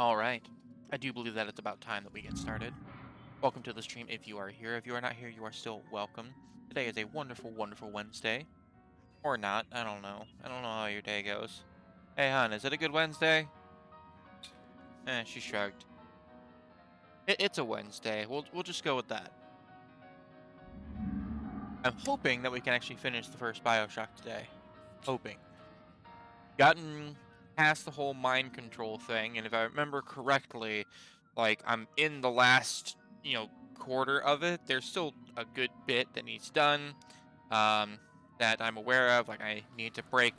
All right. I do believe that it's about time that we get started. Welcome to the stream if you are here. If you are not here, you are still welcome. Today is a wonderful, wonderful Wednesday. Or not. I don't know. I don't know how your day goes. Hey, hon, is it a good Wednesday? She shrugged. It's a Wednesday. We'll just go with that. I'm hoping that we can actually finish the first Bioshock today. Hoping. Gotten past the whole mind control thing, and if I remember correctly, like I'm in the last, quarter of it. There's still a good bit that needs done, um, that I'm aware of. Like I need to break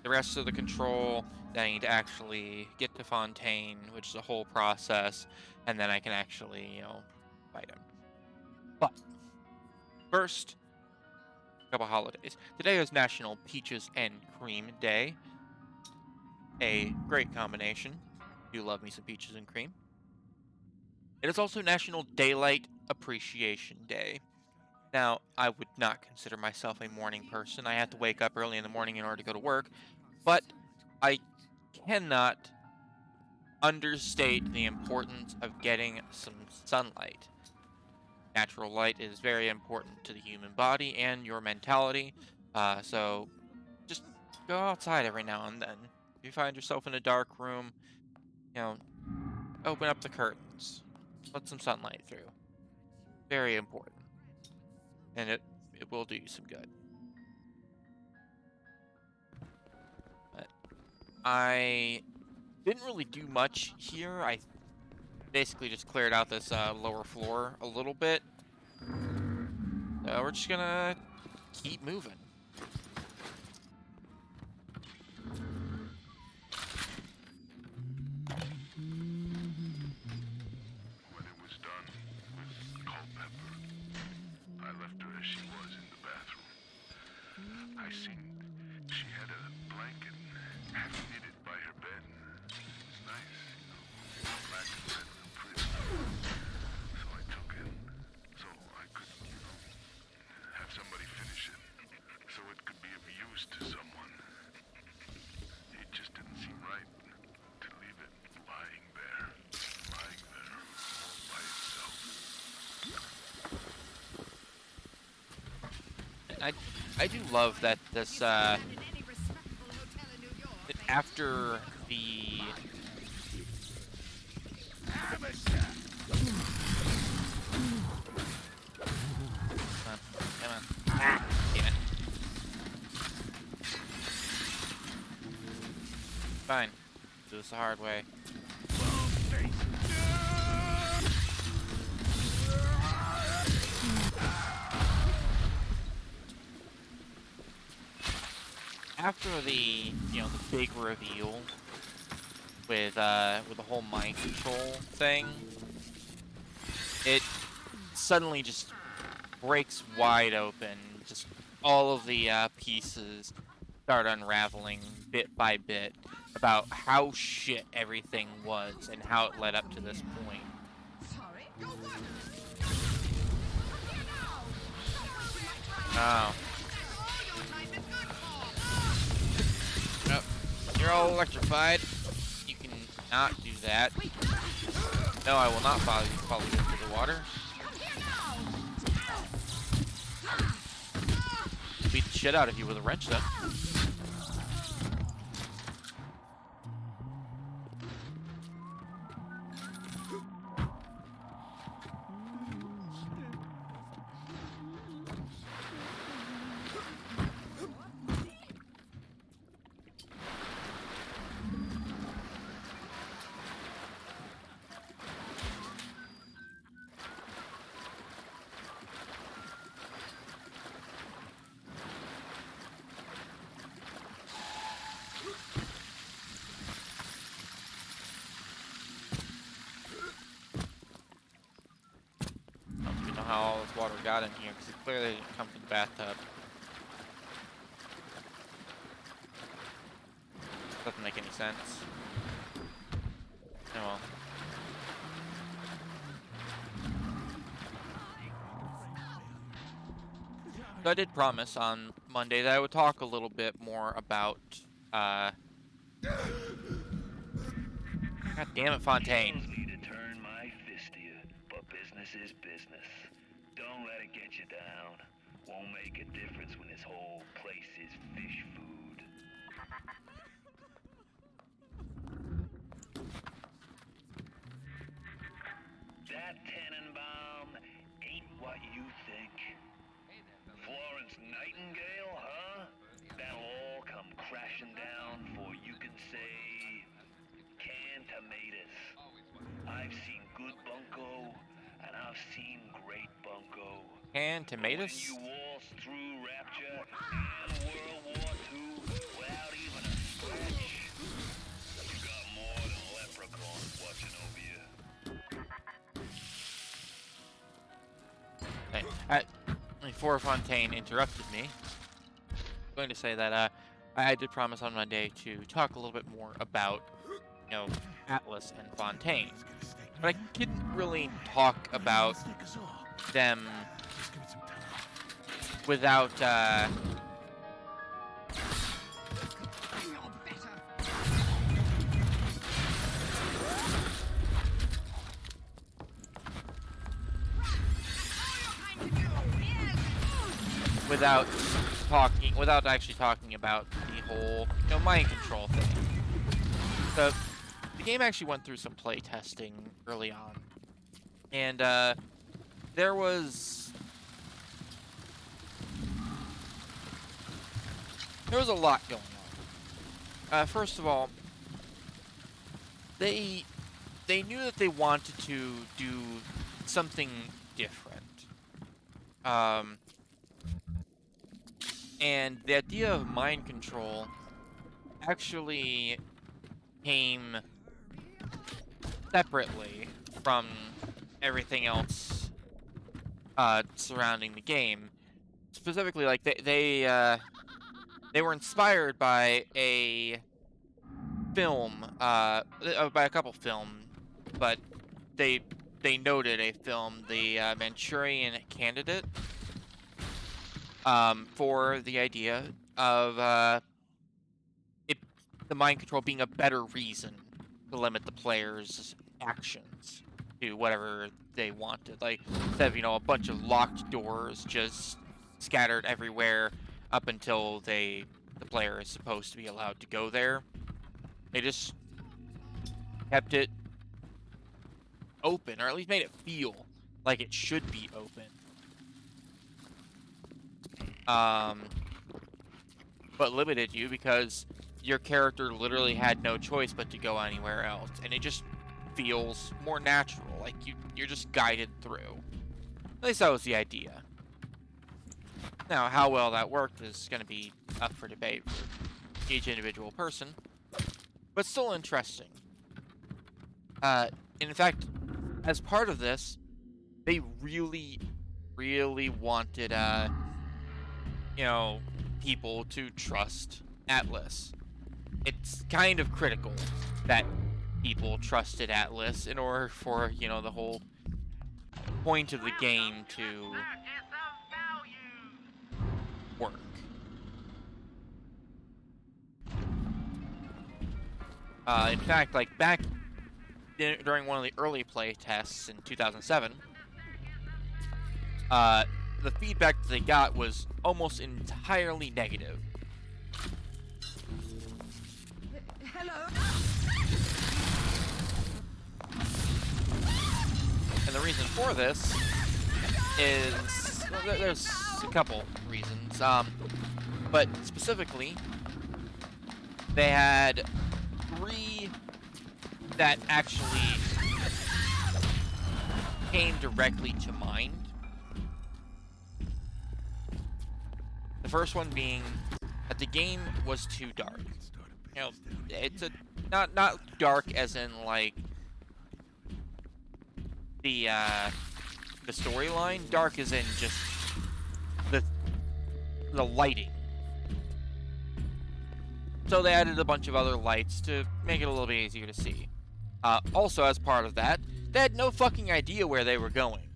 the rest of the control. Then I need to actually get to Fontaine, which is a whole process, and then I can actually, fight him. But first, a couple holidays. Today is National Peaches and Cream Day. A great combination. Do love me some peaches and cream. It is also National Daylight Appreciation Day. Now, I would not consider myself a morning person. I have to wake up early in the morning in order to go to work, but I cannot understate the importance of getting some sunlight. Natural light is very important to the human body and your mentality, so just go outside every now and then. If you find yourself in a dark room, you know, open up the curtains. Let some sunlight through. Very important. And it will do you some good. But I didn't really do much here. I basically just cleared out this lower floor a little bit. We're just gonna keep moving. When it was done with Culpepper, I left her as she was in the bathroom. I seen she had a blanket half knitted by her bed. It's nice, black and red and pretty. So I took it so I could, have somebody finish it so it could be of use to someone. It just didn't seem right to leave it lying there all by itself. I do love that this that after the come on. Damn it. Fine. Do this the hard way. After the the big reveal with the whole mind control thing, it suddenly just breaks wide open. Just all of the pieces start unraveling bit by bit about how shit everything was and how it led up to this point. Oh. Nope. You're all electrified. You can not do that. No, I will not follow you into the water. Beat the shit out of you with a wrench, though. I don't even know how all this water got in here, because it clearly didn't come from the bathtub. Doesn't make any sense. Oh well. So I did promise on Monday that I would talk a little bit more about kind God damn it, Fontaine. Tells me to turn my fist to you, but business is business. Don't let it get you down. Won't make a difference when this whole place is fish food. That Tannenbaum ain't what you think. Florence Nightingale, huh? That'll all come crashing down before you can say canned tomatoes. I've seen good bunco, and I've seen great bunco. And But when tomatoes? you waltz through Rapture and World War II without even a scratch, you got more than leprechauns watching over you. Hey, before Fontaine interrupted me, I'm going to say that I did promise on Monday to talk a little bit more about, Atlas and Fontaine. But I couldn't really talk about them without, without actually talking about the whole, mind control thing. So, the game actually went through some play testing early on, and there was a lot going on. First of all, they knew that they wanted to do something different. And the idea of mind control actually came separately from everything else surrounding the game. Specifically, like they were inspired by a film, by a couple films, but they noted a film, the Manchurian Candidate, for the idea of the mind control being a better reason to limit the player's actions to whatever they wanted. Like, instead of, a bunch of locked doors just scattered everywhere up until the player is supposed to be allowed to go there, they just kept it open, or at least made it feel like it should be open. But limited you because your character literally had no choice but to go anywhere else, and it just feels more natural, like you're just guided through. At least that was the idea. Now, how well that worked is going to be up for debate for each individual person, but still interesting. In fact, as part of this, they really, really wanted, people to trust Atlas. It's kind of critical that people trusted Atlas in order for, the whole point of the game to work. In fact, like back during one of the early play tests in 2007, the feedback that they got was almost entirely negative. Hello? And the reason for this is, well, there's a couple reasons, but specifically, they had 3 that actually came directly to mind. The first one being that the game was too dark. It's not dark as in like the storyline. Dark as in just the lighting. So they added a bunch of other lights to make it a little bit easier to see. Also, as part of that, they had no fucking idea where they were going.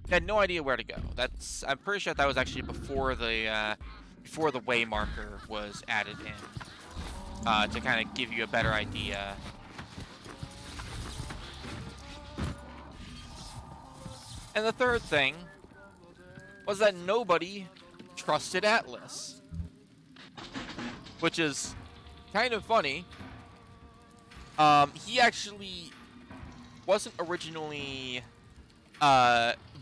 They had no idea where to go. I'm pretty sure that was actually before the way marker was added in, to kind of give you a better idea And the third thing was that nobody trusted Atlas, which is kind of funny. He actually wasn't originally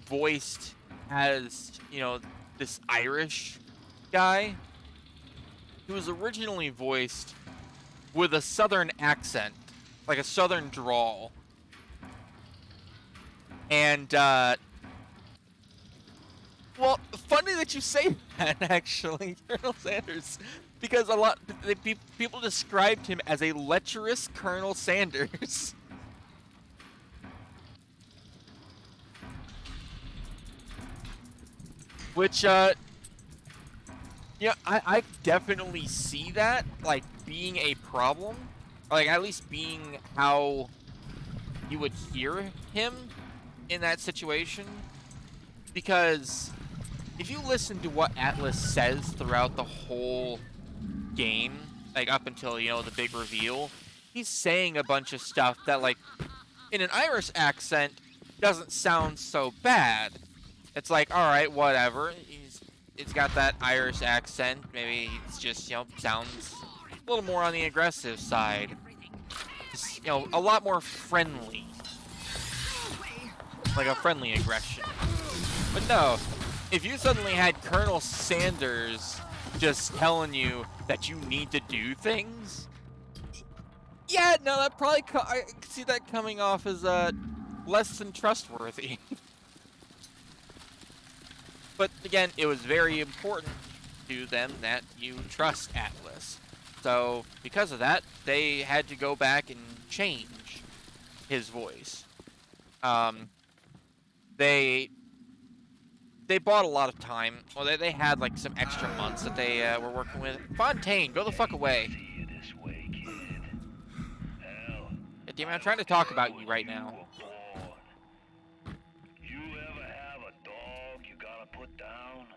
voiced as, this Irish guy. He was originally voiced with a southern accent, like a southern drawl. And, well, funny that you say that, actually, Colonel Sanders, because people described him as a lecherous Colonel Sanders. Which, I definitely see that, like, being a problem. Like, at least being how you would hear him in that situation. Because if you listen to what Atlas says throughout the whole game, like, up until, the big reveal, he's saying a bunch of stuff that, like, in an Irish accent, doesn't sound so bad. It's like, alright, whatever. It's got that Irish accent. Maybe it's just, sounds a little more on the aggressive side. Just, a lot more friendly. Like a friendly aggression. But no, if you suddenly had Colonel Sanders just telling you that you need to do things, yeah, no, that probably I can see that coming off as less than trustworthy. But again, it was very important to them that you trust Atlas. So because of that, they had to go back and change his voice. They bought a lot of time. Well, they had like some extra months that they were working with. Fontaine, go the fuck away. Yeah, damn it, I'm trying to talk about you right now. You ever have a dog you gotta put down?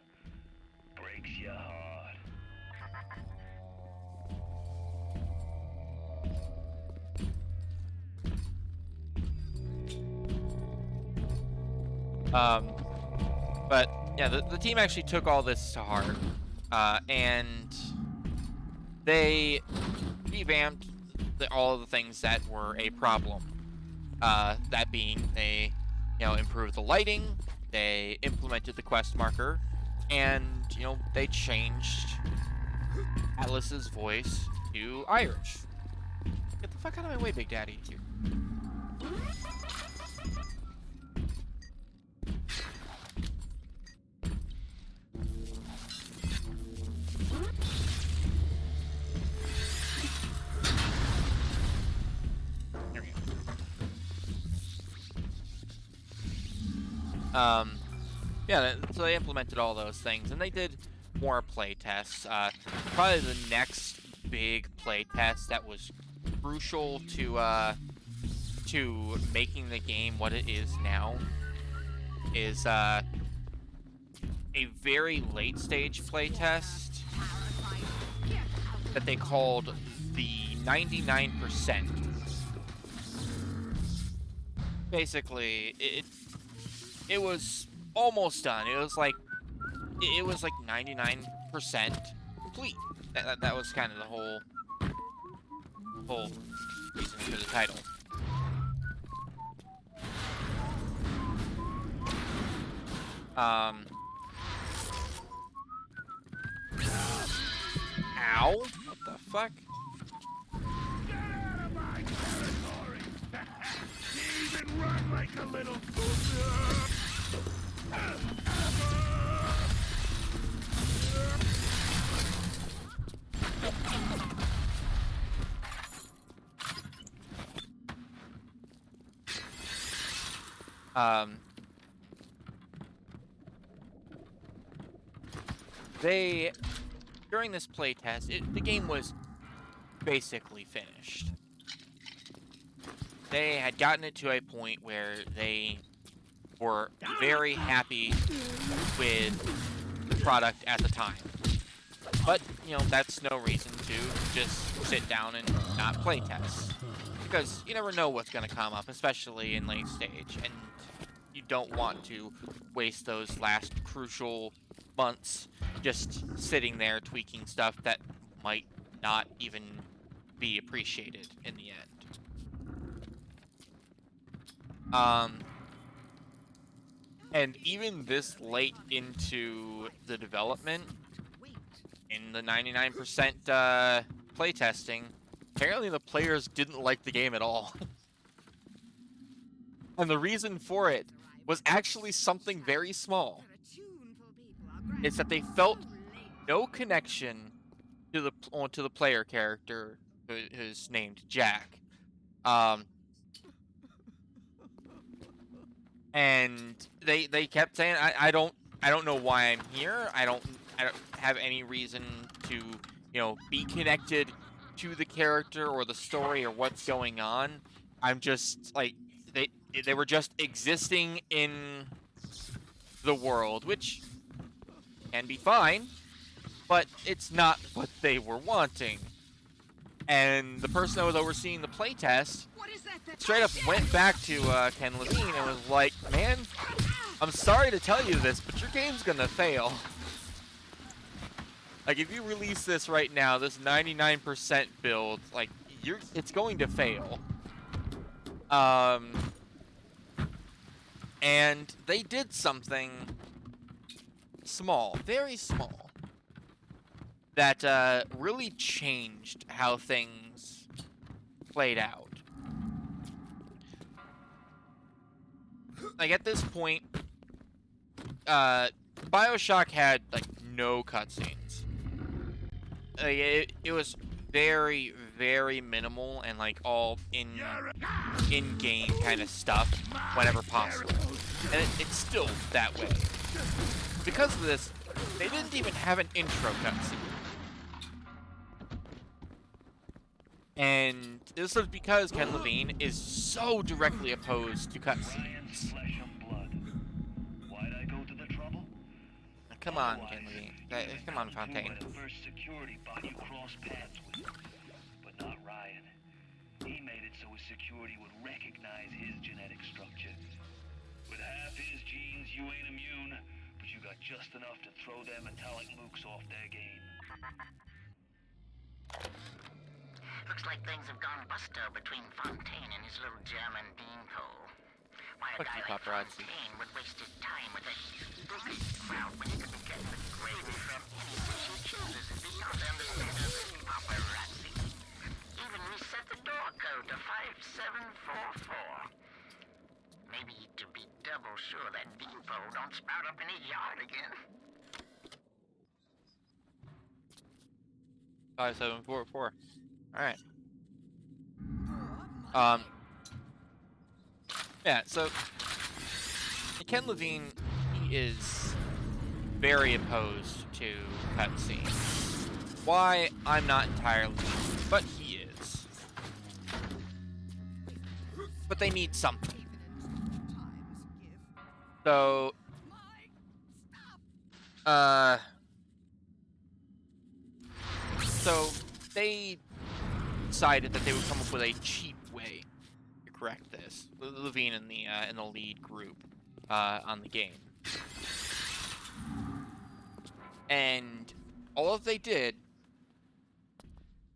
Breaks your heart. But yeah, the team actually took all this to heart, and they revamped all of the things that were a problem. That being, they, improved the lighting, they implemented the quest marker, and they changed Atlas's voice to Irish. Get the fuck out of my way, Big Daddy. Yeah, so they implemented all those things, and they did more play tests. Probably the next big play test that was crucial to making the game what it is now is a very late stage play test that they called the 99%. Basically, it was almost done. It was like 99% complete. That was kind of the whole reason for the title. Ow! What the fuck? Get out of my territory! You even run like a little fool! During this playtest, the game was basically finished. They had gotten it to a point where they were very happy with the product at the time. But, that's no reason to just sit down and not playtest. Because you never know what's going to come up, especially in late stage. And you don't want to waste those last crucial months just sitting there tweaking stuff that might not even be appreciated in the end. And even this late into the development, in the 99% playtesting, apparently the players didn't like the game at all. And the reason for it was actually something very small. It's that they felt no connection to the player character who's named Jack. And they kept saying, I don't know why I'm here. I don't have any reason to, be connected to the character or the story or what's going on. I'm just like they were just existing in the world, which can be fine, but it's not what they were wanting. And the person that was overseeing the playtest straight up went back to Ken Levine and was like, man, I'm sorry to tell you this, but your game's gonna fail. Like, if you release this right now, this 99% build, like, it's going to fail. And they did something small, very small, that really changed how things played out. Like, at this point, Bioshock had, like, no cutscenes. Like, it was very, very minimal and, like, all in-game kind of stuff whenever possible. And it's still that way. Because of this, they didn't even have an intro cutscene. And this was because Ken Levine is so directly opposed to cutscenes. Come on, Ken Levine. Come on, Fontaine. First security bot you cross paths with, but not Ryan. He made it so his security would recognize his genetic structure. With half his genes, you ain't immune, but you got just enough to throw them metallic mooks off their game. Looks like things have gone busto between Fontaine and his little German beanpole. Why a Fuck guy you, like paparazzi. Fontaine would waste his time with a big crowd when he could be getting the gravy from any dish he chooses is beyond the understanding of this paparazzi. Even reset the door code to 5744. Maybe to be double sure that beanpole don't sprout up in his yard again. 5744. Alright. Yeah, so Ken Levine, he is very opposed to cutscenes. Why, I'm not entirely sure, but he is. But they need something. So, so they decided that they would come up with a cheap way to correct this. Levine in the lead group on the game, and all they did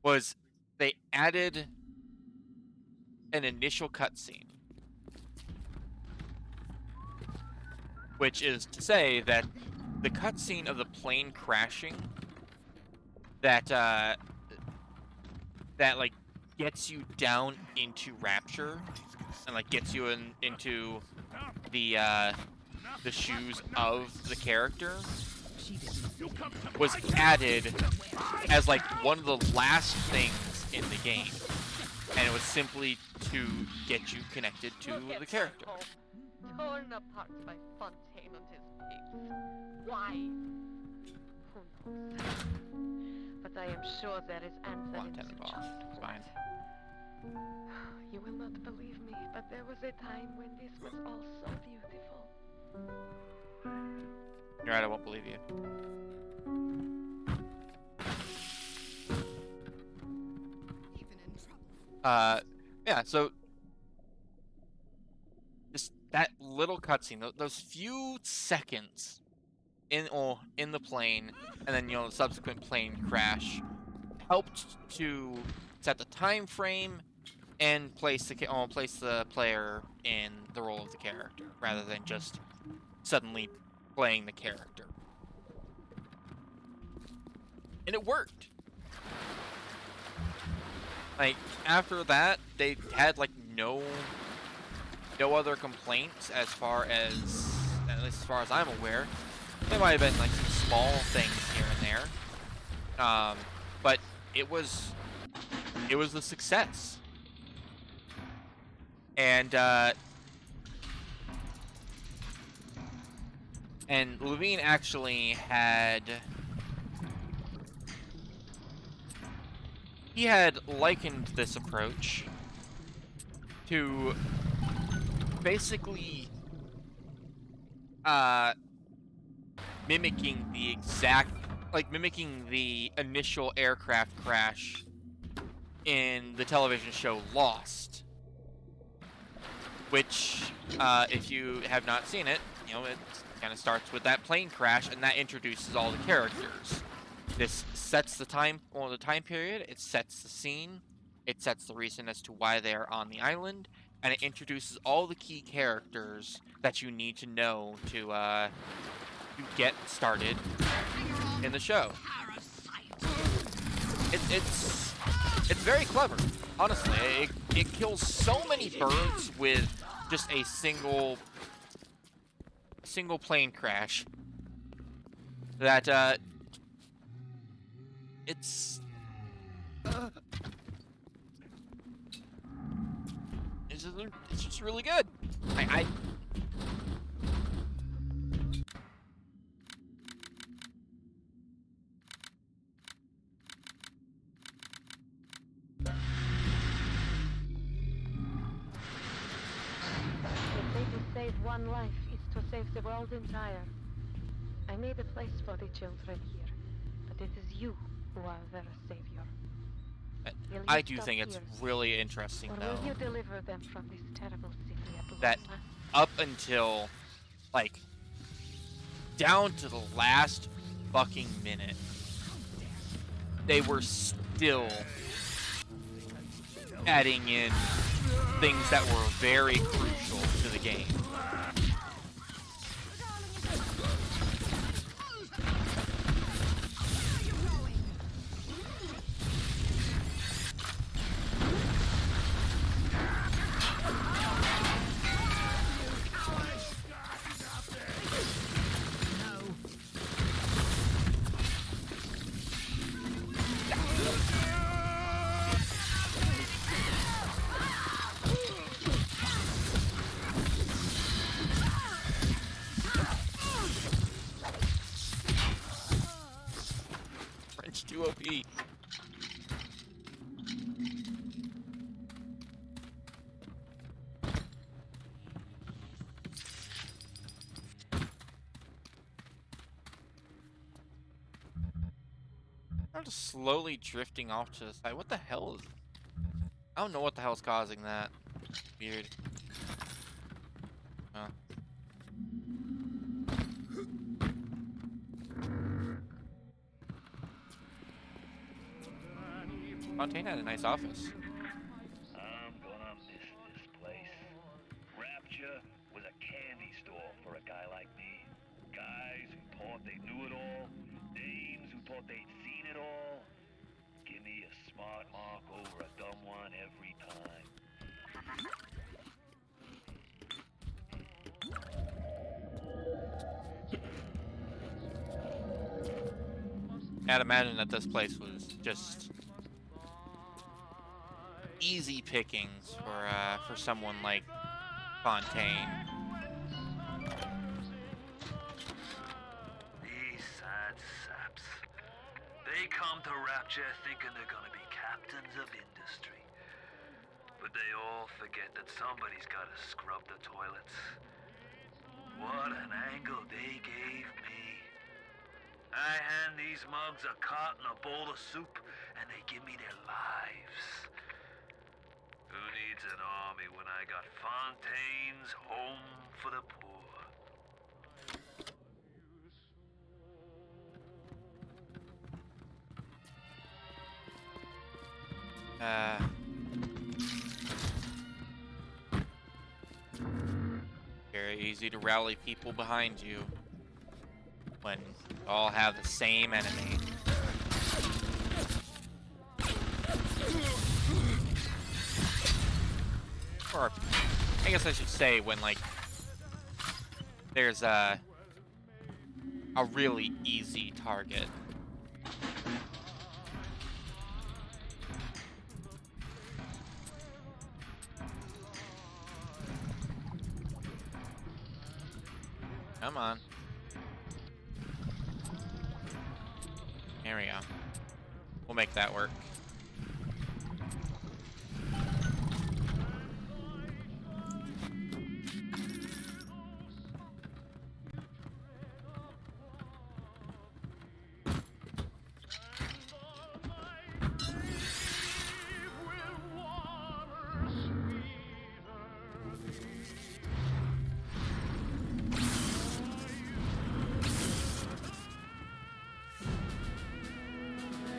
was they added an initial cutscene, which is to say that the cutscene of the plane crashing that like gets you down into Rapture and like gets you into the shoes of the character was added as like one of the last things in the game, and it was simply to get you connected to the character. Torn apart by Fontaine and his pigs. Why? Who knows? But I am sure there is answer in Fontaine the boss. It's fine. You will not believe me, but there was a time when this was all so beautiful. You're right, I won't believe you. Yeah, so just that little cutscene, those few seconds in the plane, and then the subsequent plane crash, helped to set the time frame and place the player in the role of the character rather than just suddenly playing the character. And it worked. Like, after that, they had like no other complaints as far as, at least as far as I'm aware. There might have been like some small things here and there, but it was a success. And Levine actually had likened this approach to basically mimicking the initial aircraft crash in the television show Lost, which, if you have not seen it, it kind of starts with that plane crash, and that introduces all the characters. This sets the time period, it sets the scene, it sets the reason as to why they are on the island, and it introduces all the key characters that you need to know to get started in the show. It's very clever, honestly. It kills so many birds with just a single plane crash that it's just really good. I The way to save one life is to save the world entire. I made a place for the children here, but it is you who are their savior. Will you I do stop think it's here, really interesting, or though, will you deliver them from this terrible city at long that last? up until, like, down to the last fucking minute, they were still adding in things that were very crucial to the game. French 2 OP. I'm just slowly drifting off to the side. What the hell is... I don't know what the hell's causing that. Weird. Huh. Fontaine had a nice office. I'm gonna miss this place. Rapture was a candy store for a guy like me. Guys who thought they knew it all, dames who thought they'd seen it all. Give me a smart mark over a dumb one every time. I'd imagine that this place was just easy pickings for someone like Fontaine. These sad saps. They come to Rapture thinking they're gonna be captains of industry. But they all forget that somebody's gotta scrub the toilets. What an angle they gave me. I hand these mugs a cot and a bowl of soup, and they give me their lives. Who needs an army when I got Fontaine's home for the poor. Very easy to rally people behind you when you all have the same enemy. Or, I guess I should say when, like, there's a really easy target. Come on. There we go. We'll make that work.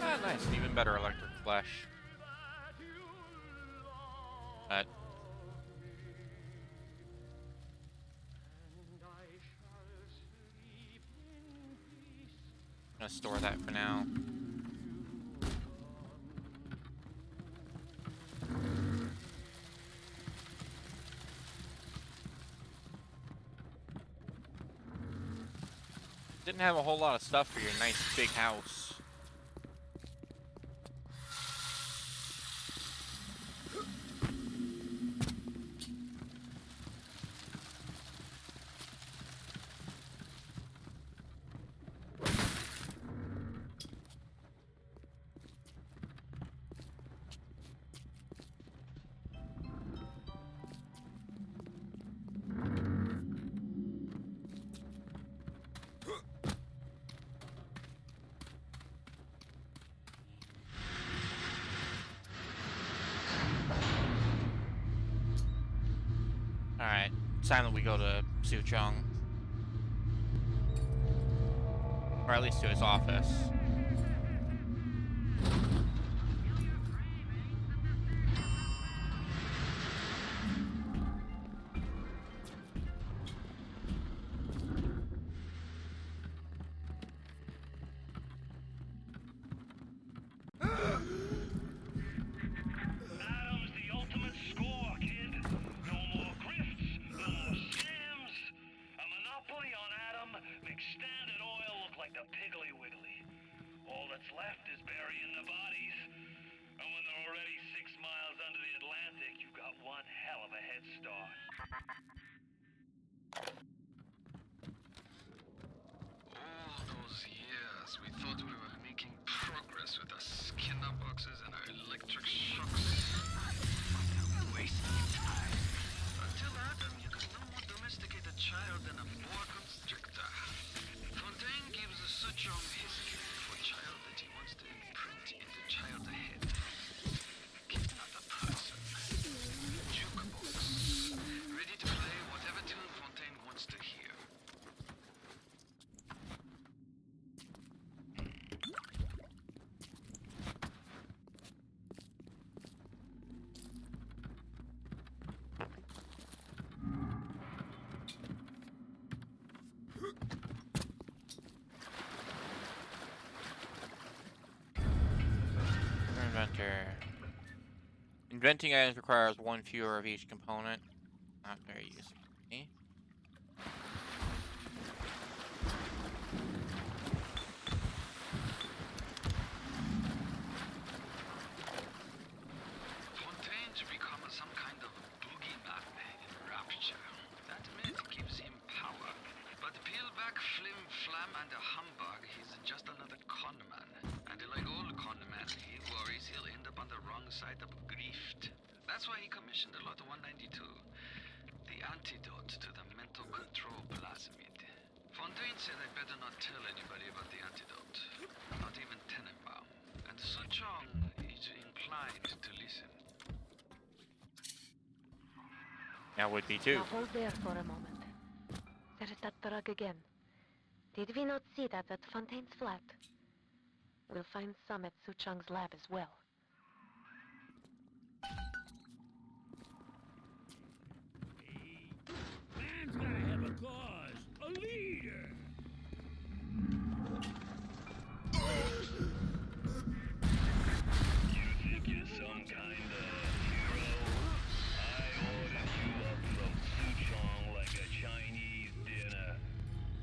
Ah, nice. Even better electric flash. But I'm gonna store that for now. Didn't have a whole lot of stuff for your nice big house. Alright, it's time that we go to Suchong. Or at least to his office. Adam's the ultimate score, kid. No more grifts, no more scams. A monopoly on Adam makes Standard Oil look like the Piggly Wiggly. All that's left is burying the bodies. And when they're already 6 miles under the Atlantic, you've got one hell of a head start. All those years, we thought we were making progress with our Skinner boxes and our electric shocks. Wasting time. Until Adam used no more domesticated child than a boa constrictor. Fontaine gives Suchong his gift for child that he wants to imprint in the child's head. Kid, not a person. Jukebox. Ready to play whatever tune Fontaine wants to hear. Inventor. Inventing items requires one fewer of each component. Not very useful. Okay. Fontaine to become some kind of boogeyman in Rapture. That myth gives him power. But peel back Flim Flam and a humbug, he's just another con man. And like all con men, he worries he'll end up on the wrong side of grift. That's why he commissioned a lot 192. The antidote to the mental control plasmid. Fontaine said I better not tell anybody about the antidote. Not even Tenenbaum. And Suchong is inclined to listen. That would be too. Now hold there for a moment. the rug again. Did we not see that at Fontaine's flat? We'll find some at Suchong's lab as well. Man's gotta have a cause, a leader. You think you're some kind of hero? I ordered you up from Suchong like a Chinese dinner.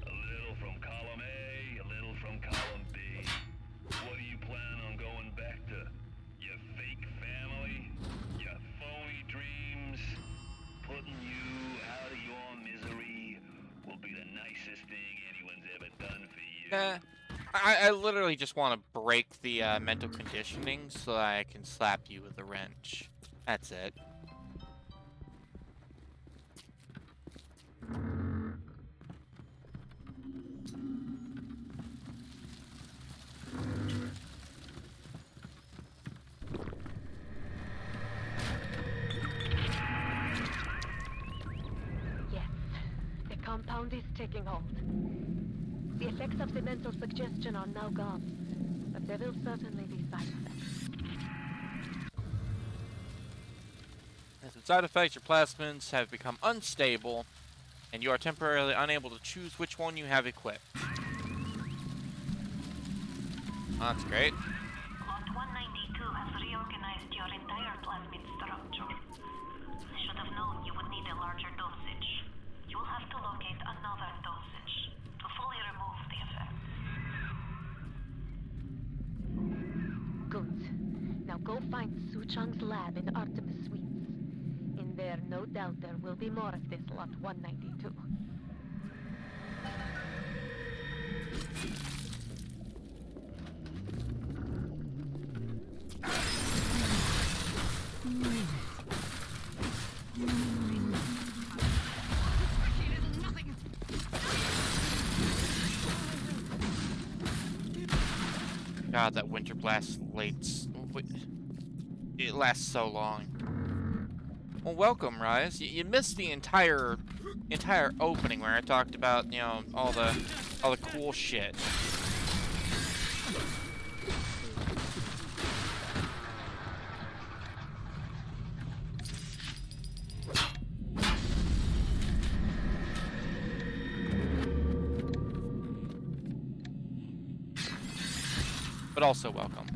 A little from column A, a little from column B. What do you plan on going back to? Your fake family? Your phony dreams? Putting you out of your misery will be the nicest thing anyone's ever done for you. I literally just want to break the mental conditioning so that I can slap you with a wrench. That's it. Yes, the compound is taking hold. The effects of the mental suggestion are now gone, but there will certainly be side effects. As a side effect, your plasmids have become unstable, and you are temporarily unable to choose which one you have equipped. That's great. Lot 192 has reorganized your entire plasmid structure. I should have known you would need a larger dosage. You will have to locate another dosage to fully remove the effect. Good. Now go find Suchong's lab in Artemis Suites. In there, no doubt there will be more of this Lot 192. God, that winter blast it lasts so long. Well, welcome, Rise. You missed the entire opening where I talked about, you know, all the cool shit. But also welcome.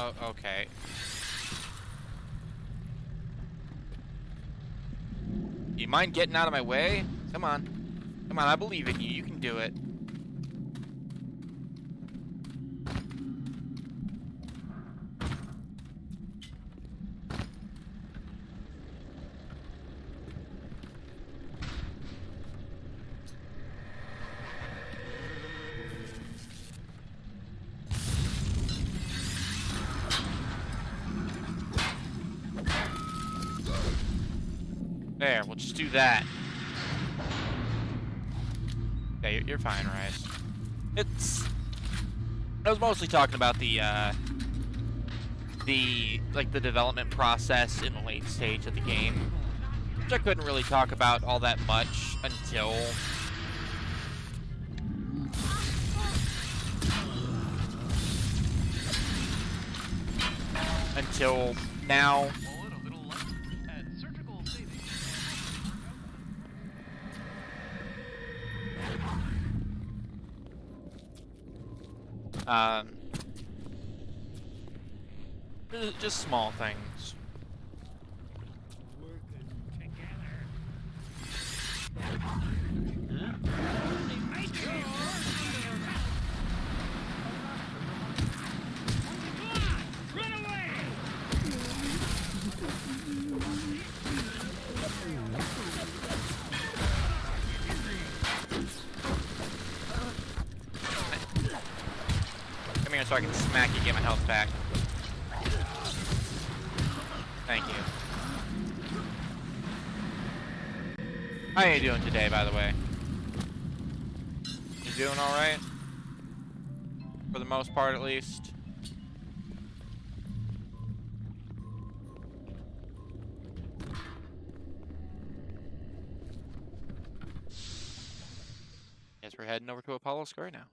Oh, okay. You mind getting out of my way? Come on. Come on, I believe in you. You can do it. There, we'll just do that. Okay, you're fine, Rise. I was mostly talking about the development process in the late stage of the game, which I couldn't really talk about all that much until now. Just small things. Run away! so I can smack you, get my health back. Thank you. How are you doing today, by the way? You doing alright? For the most part, at least. Guess we're heading over to Apollo Square now.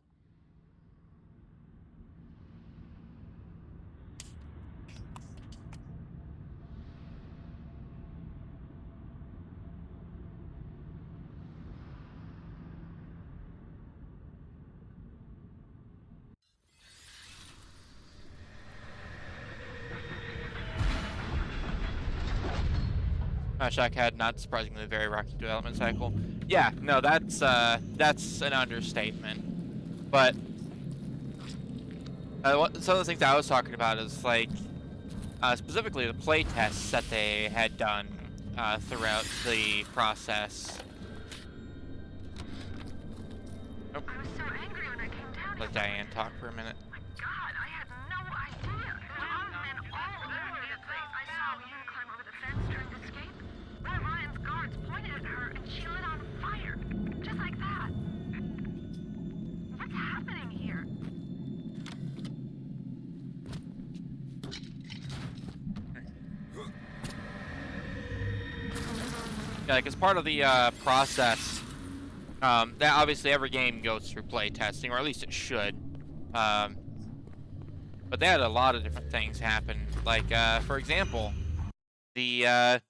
Bioshock had not surprisingly a very rocky development cycle. Yeah, no, that's an understatement. But some of the things I was talking about is like specifically the play tests that they had done throughout the process. Oh. I was so angry when I came down. Let Diane talk for a minute. My God, I had no idea. And all over the place, I saw you climb over the fence trying to escape. One of Ryan's guards pointed at her, and she lit on fire, just like that. What's happening here? Yeah, like as part of the process, that obviously every game goes through play testing, or at least it should. But they had a lot of different things happen. Like, for example, the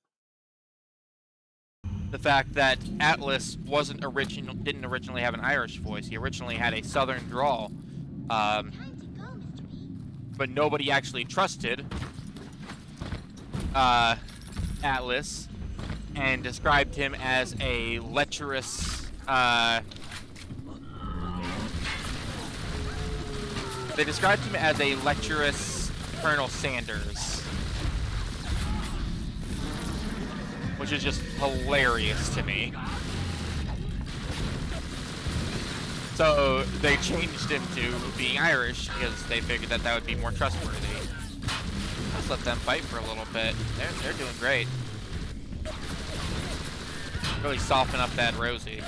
fact that Atlas didn't originally have an Irish voice. He originally had a Southern drawl. But nobody actually trusted Atlas and described him as a lecherous they described him as a lecherous Colonel Sanders, which is just hilarious to me. So they changed him to being Irish because they figured that would be more trustworthy. Let's let them fight for a little bit. They're doing great. Really soften up that Rosie.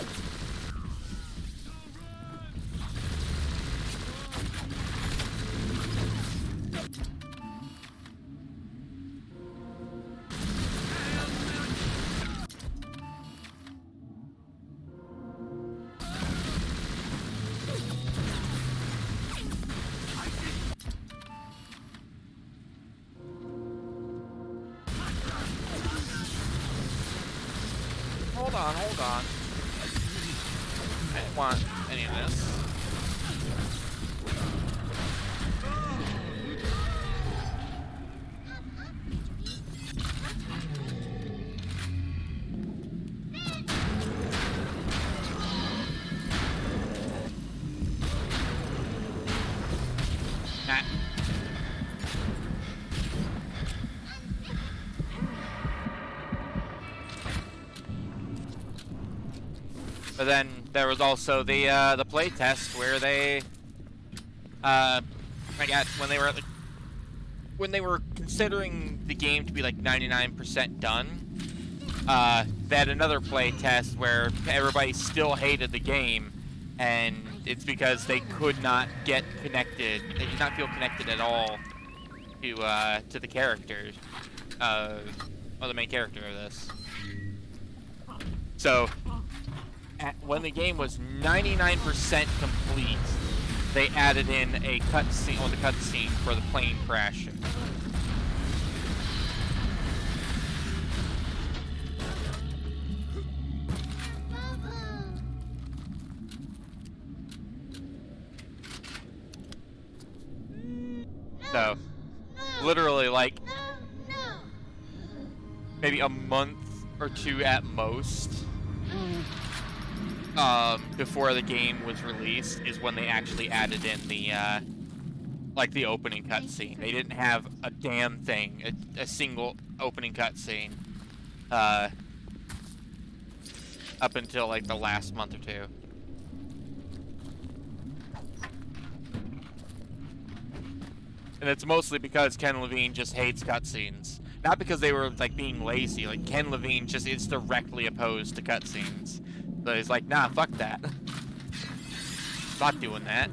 Hold on. I didn't want any of this. Nah. But then there was also the play test where they, I got when they were considering the game to be like 99% done. They had another play test where everybody still hated the game, and it's because they could not get connected. They did not feel connected at all to the characters, or the main character of this. So. When the game was 99% complete, they added in a cutscene, the cutscene for the plane crashing. So, literally, like, maybe a month or two at most. Before the game was released is when they actually added in the the opening cutscene. They didn't have a damn thing, a single opening cutscene up until like the last month or two. And it's mostly because Ken Levine just hates cutscenes. Not because they were like being lazy. Like Ken Levine just is directly opposed to cutscenes. So he's like, nah, fuck that. Not doing that.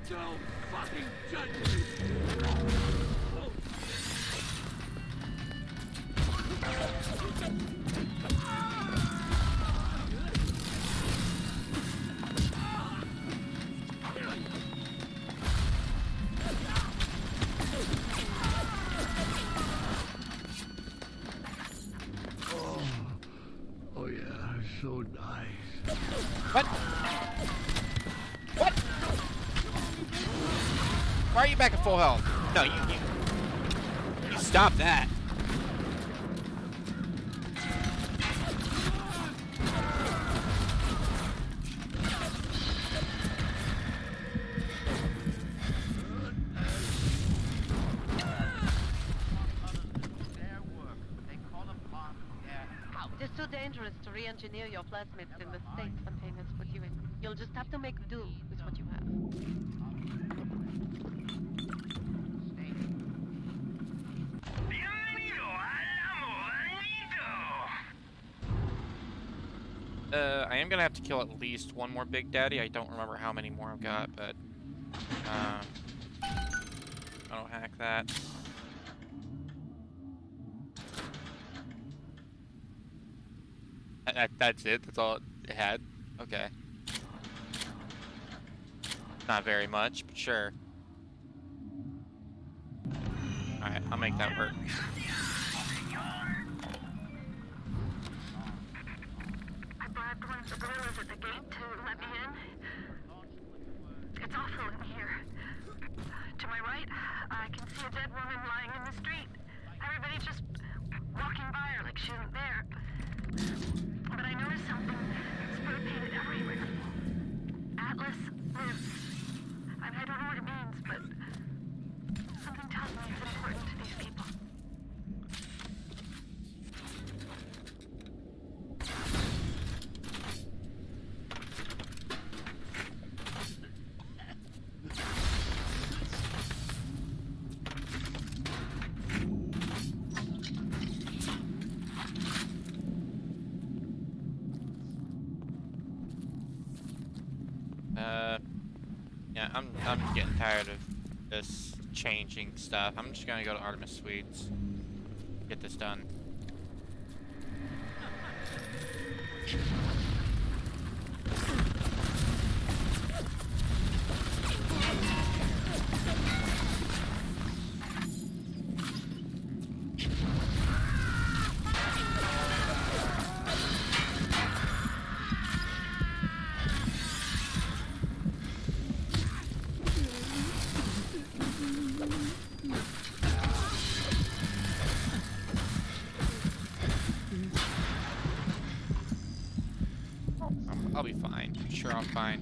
Don't fucking judge me! Oh yeah, so nice. What? What? Why are you back at full health? No, you stop that. It is too dangerous to re-engineer your plasmids in the state containers put you in. You'll just have to make do with what you have. I am gonna have to kill at least one more Big Daddy. I don't remember how many more I've got, but I'll hack that. That's it? That's all it had? Okay. Not very much, but sure. Alright, I'll make that work. I bribed one of the gorillas at the gate to let me in. It's awful in here. To my right, I can see a dead woman lying in the street. Everybody just walking by her like she isn't there. But I noticed something spray painted everywhere. Atlas lives. I don't know what it means, but something tells me it's important to these people. Yeah, I'm getting tired of this changing stuff. I'm just gonna go to Artemis Suites. Get this done. I'll be fine. I'm sure I'm fine.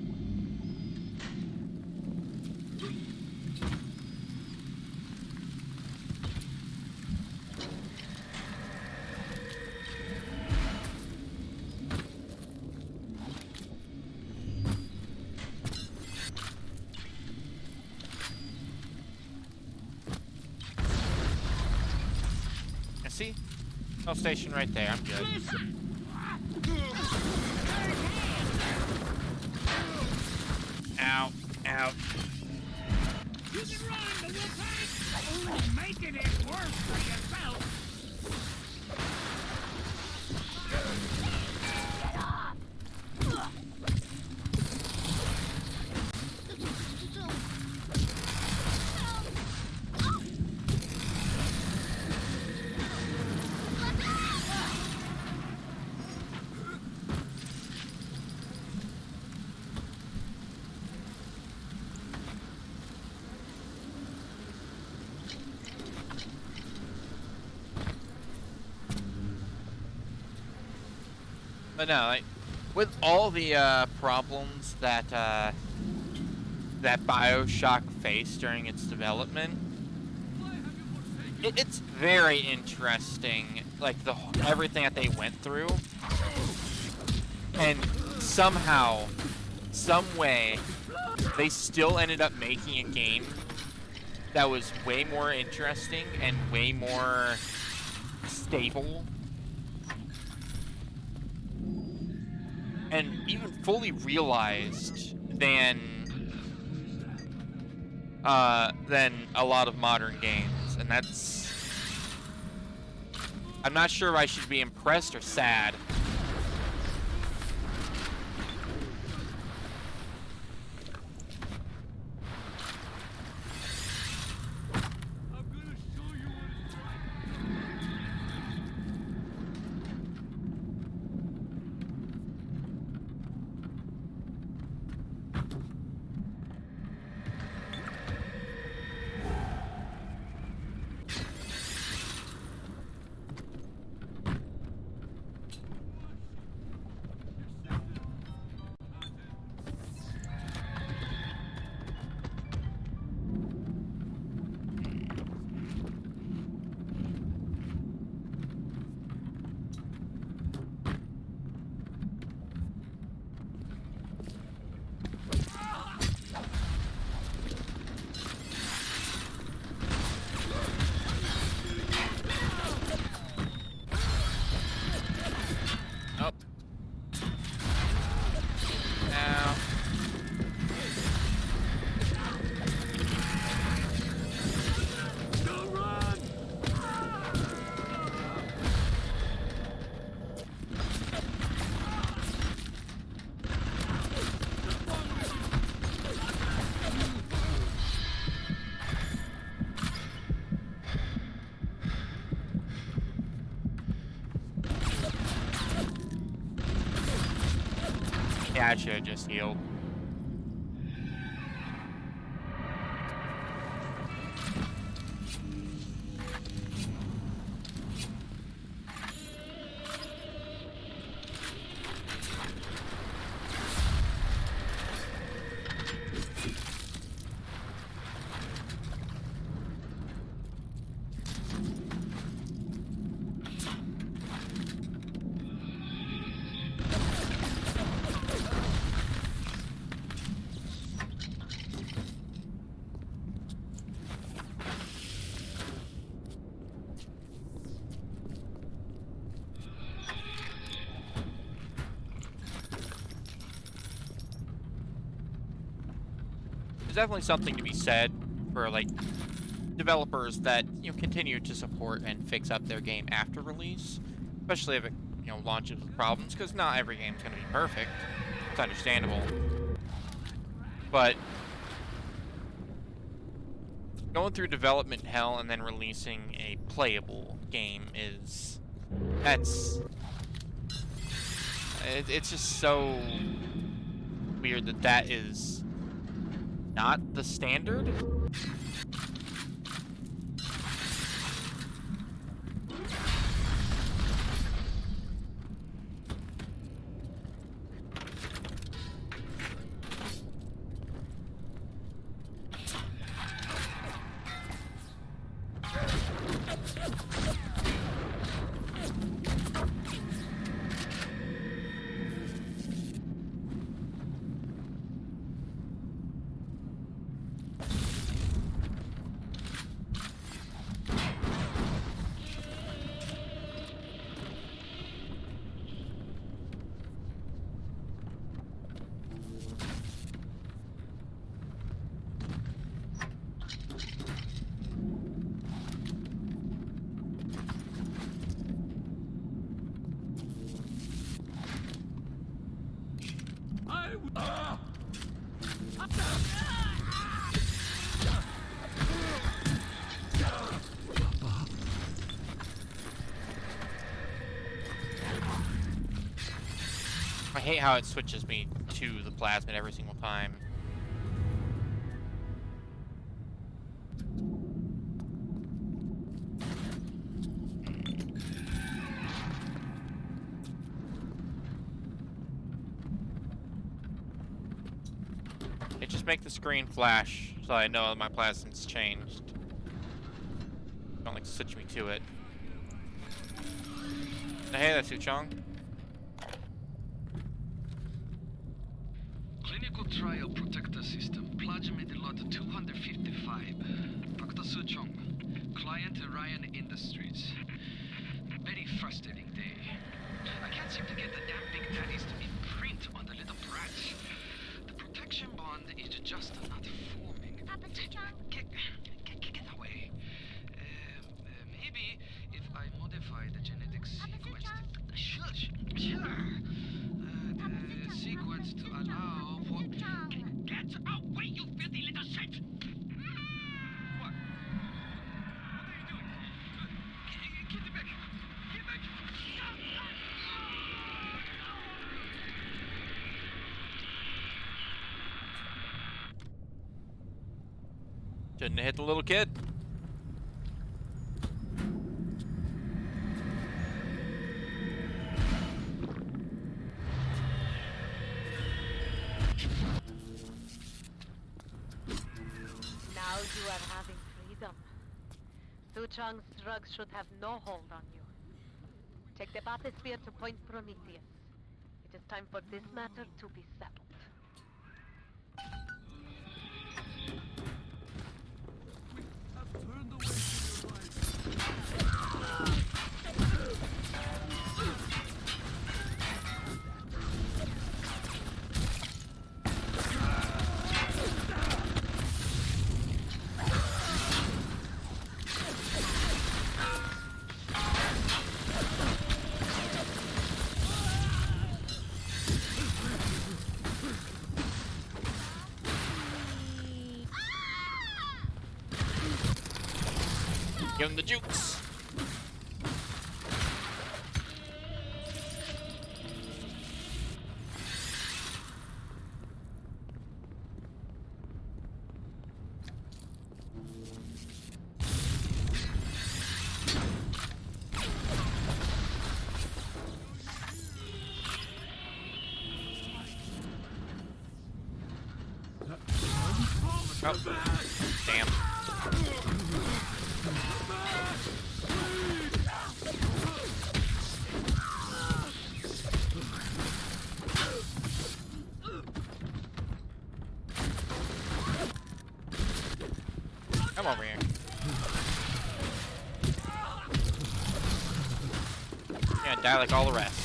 And see? No station right there. I'm good. Ow. Ow. You can run, but we'll fight! Only making it worse for yourself! But no, like, with all the problems that that Bioshock faced during its development, it's very interesting, like everything that they went through, and somehow, some way, they still ended up making a game that was way more interesting and way more stable, and even fully realized than a lot of modern games, and that's. I'm not sure if I should be impressed or sad. I'm gonna show you what it's like. Oh. Now. Don't run! Yeah, I should have just healed. There's definitely something to be said for like developers that continue to support and fix up their game after release, especially if it launches with problems, because not every game's going to be perfect. It's understandable, but going through development hell and then releasing a playable game it's just so weird that is not the standard. I hate how it switches me to the plasmid every single time. It just make the screen flash so I know my plasmid's changed. Don't like stitch me to it. Hey, that's Chong. Clinical trial protector system, plasmid lot 255. Dr. Suchong, client Ryan Industries. Very frustrating day. I can't seem to get the damn big daddies to imprint on the little brats. The protection bond is just not forming. Papa Suchong? Get away. Maybe if I modify the genetic sequence. Shush! Sure. The sequence to allow for. Get away, you filthy little shit! What? What are you doing? Get back! Get back! Shouldn't have hit the little kid. Now you are having freedom. Suchong's drugs should have no hold on you. Take the bathysphere to Point Prometheus. It is time for this matter to be settled. Give him the jukes. Oh, damn. Come over here. Yeah, die like all the rest.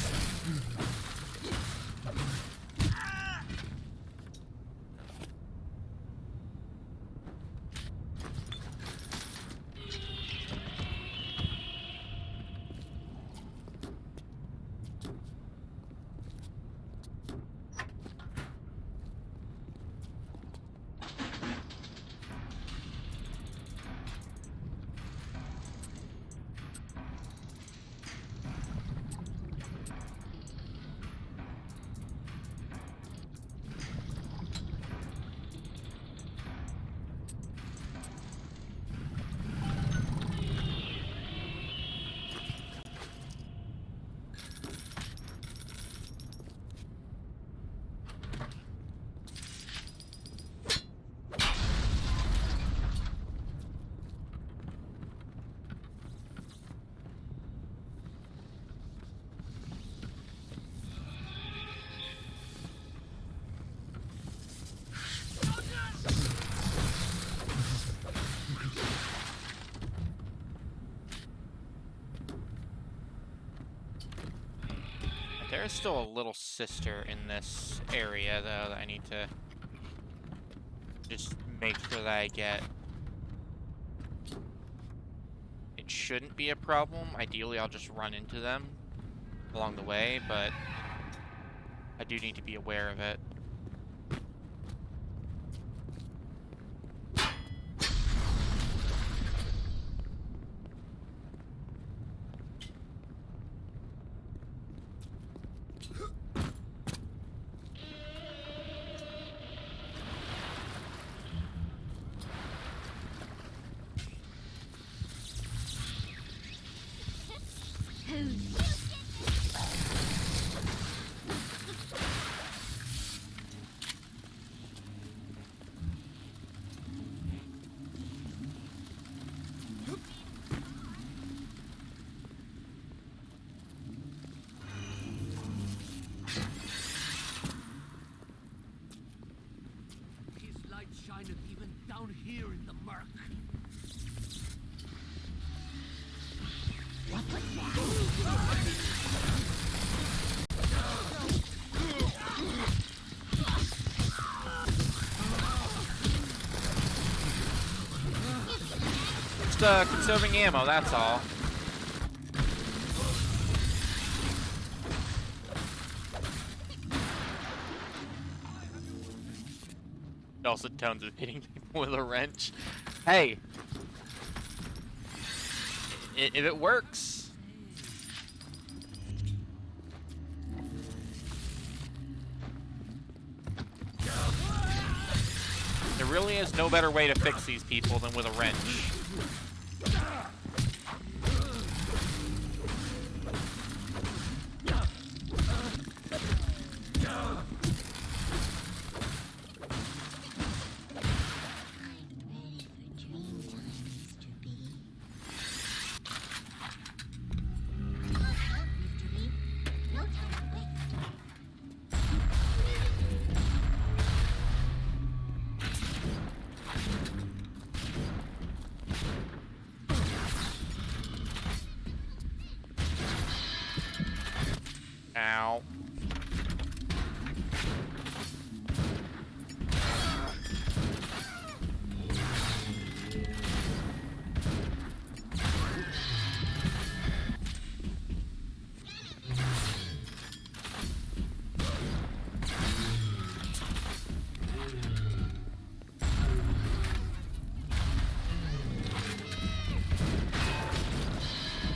There's still a little sister in this area, though, that I need to just make sure that I get. It shouldn't be a problem. Ideally, I'll just run into them along the way, but I do need to be aware of it. shineth even down here in the murk. Just conserving ammo, that's all. Also tones of hitting people with a wrench. Hey! If it works. There really is no better way to fix these people than with a wrench. Ow.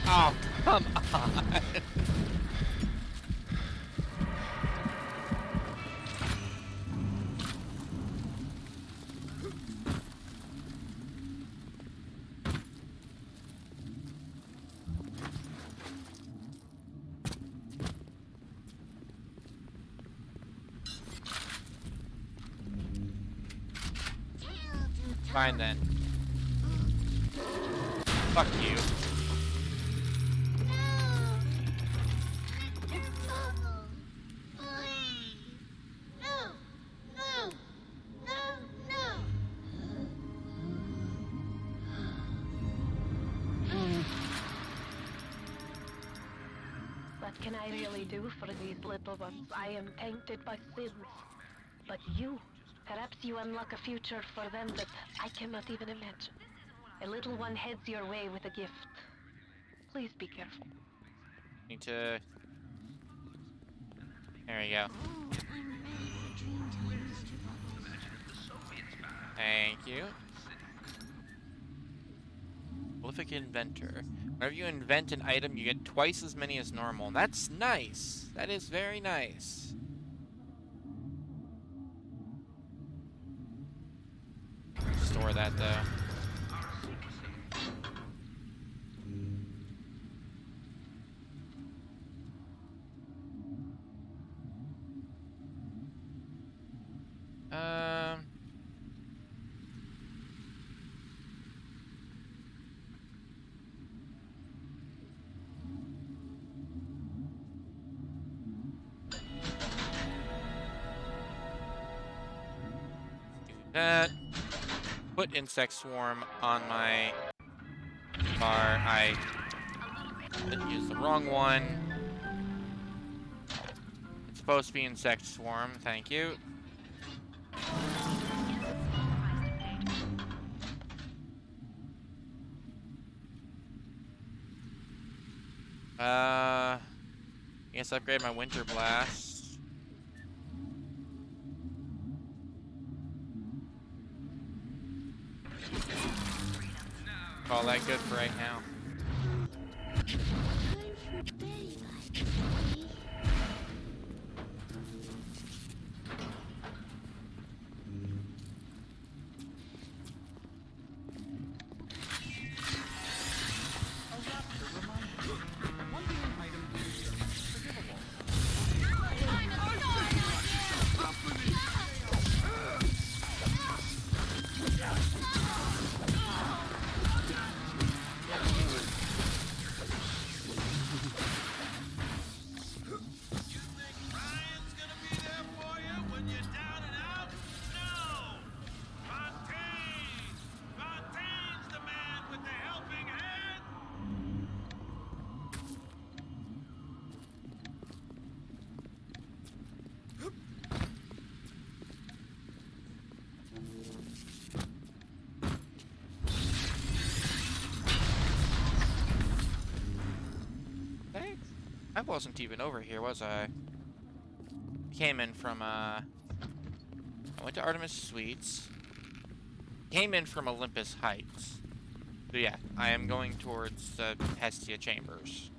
Oh, come on. Fine then. Fuck you. What can I really do for these little ones? I am tainted by sins. But you, perhaps you unlock a future for them that I cannot even imagine. A little one heads your way with a gift. Please be careful. Need to... There we go. Thank you. Prolific inventor. Whenever you invent an item, you get twice as many as normal. That's nice. That is very nice. Store that though. That. Put insect swarm on my bar. I didn't use the wrong one. It's supposed to be insect swarm. Thank you. I guess upgrade my winter blast. Call that good for right now. I wasn't even over here, was I? Came in from, I went to Artemis Suites. Came in from Olympus Heights. So yeah, I am going towards the Hestia Chambers.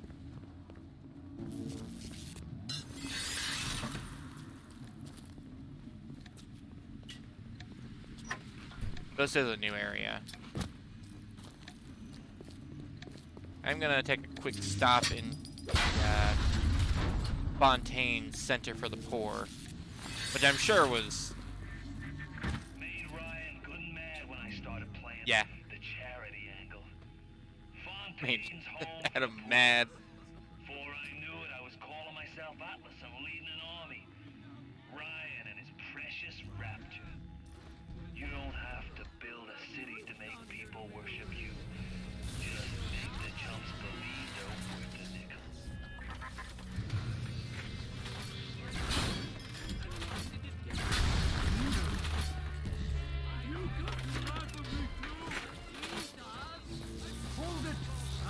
This is a new area. I'm gonna take a quick stop in Fontaine Center for the Poor, which I'm sure was... Made Ryan good and mad when I started playing Yeah. the charity angle. Made Fontaine's home for Adam the poor. mad. Before I knew it, I was calling myself Atlas and leading an army. Ryan and his precious rapture. You don't have to build a city to make people worship you. Just make the chumps believe they're worth a nickel. Hold it! I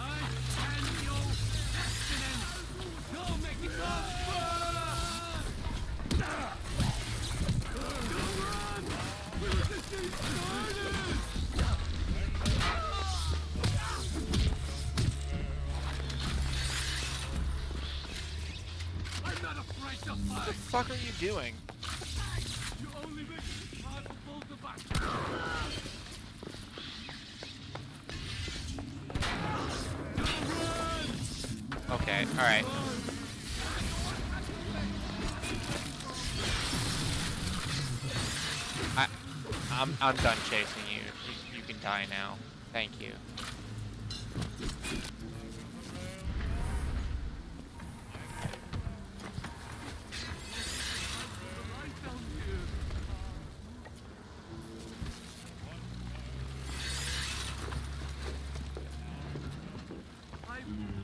stand your destiny! Don't make it over! Don't run! We'll just get started! I'm not afraid to What the fight! fuck are you doing? You only make it hard for both of us! Okay, alright. I'm done chasing you. You can die now. Thank you.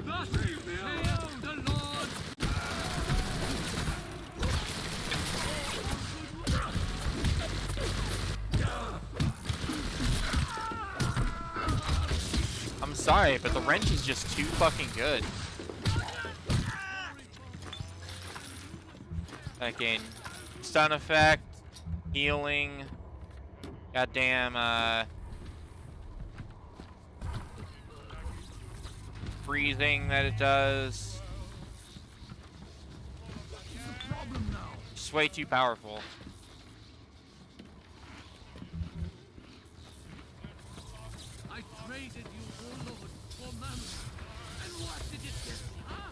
Thus saith the Lord! I'm sorry, but the wrench is just too fucking good. Fucking stun effect, healing, goddamn, freezing that it does. Just way too powerful. I traded you all over for money. And what did it get me, huh?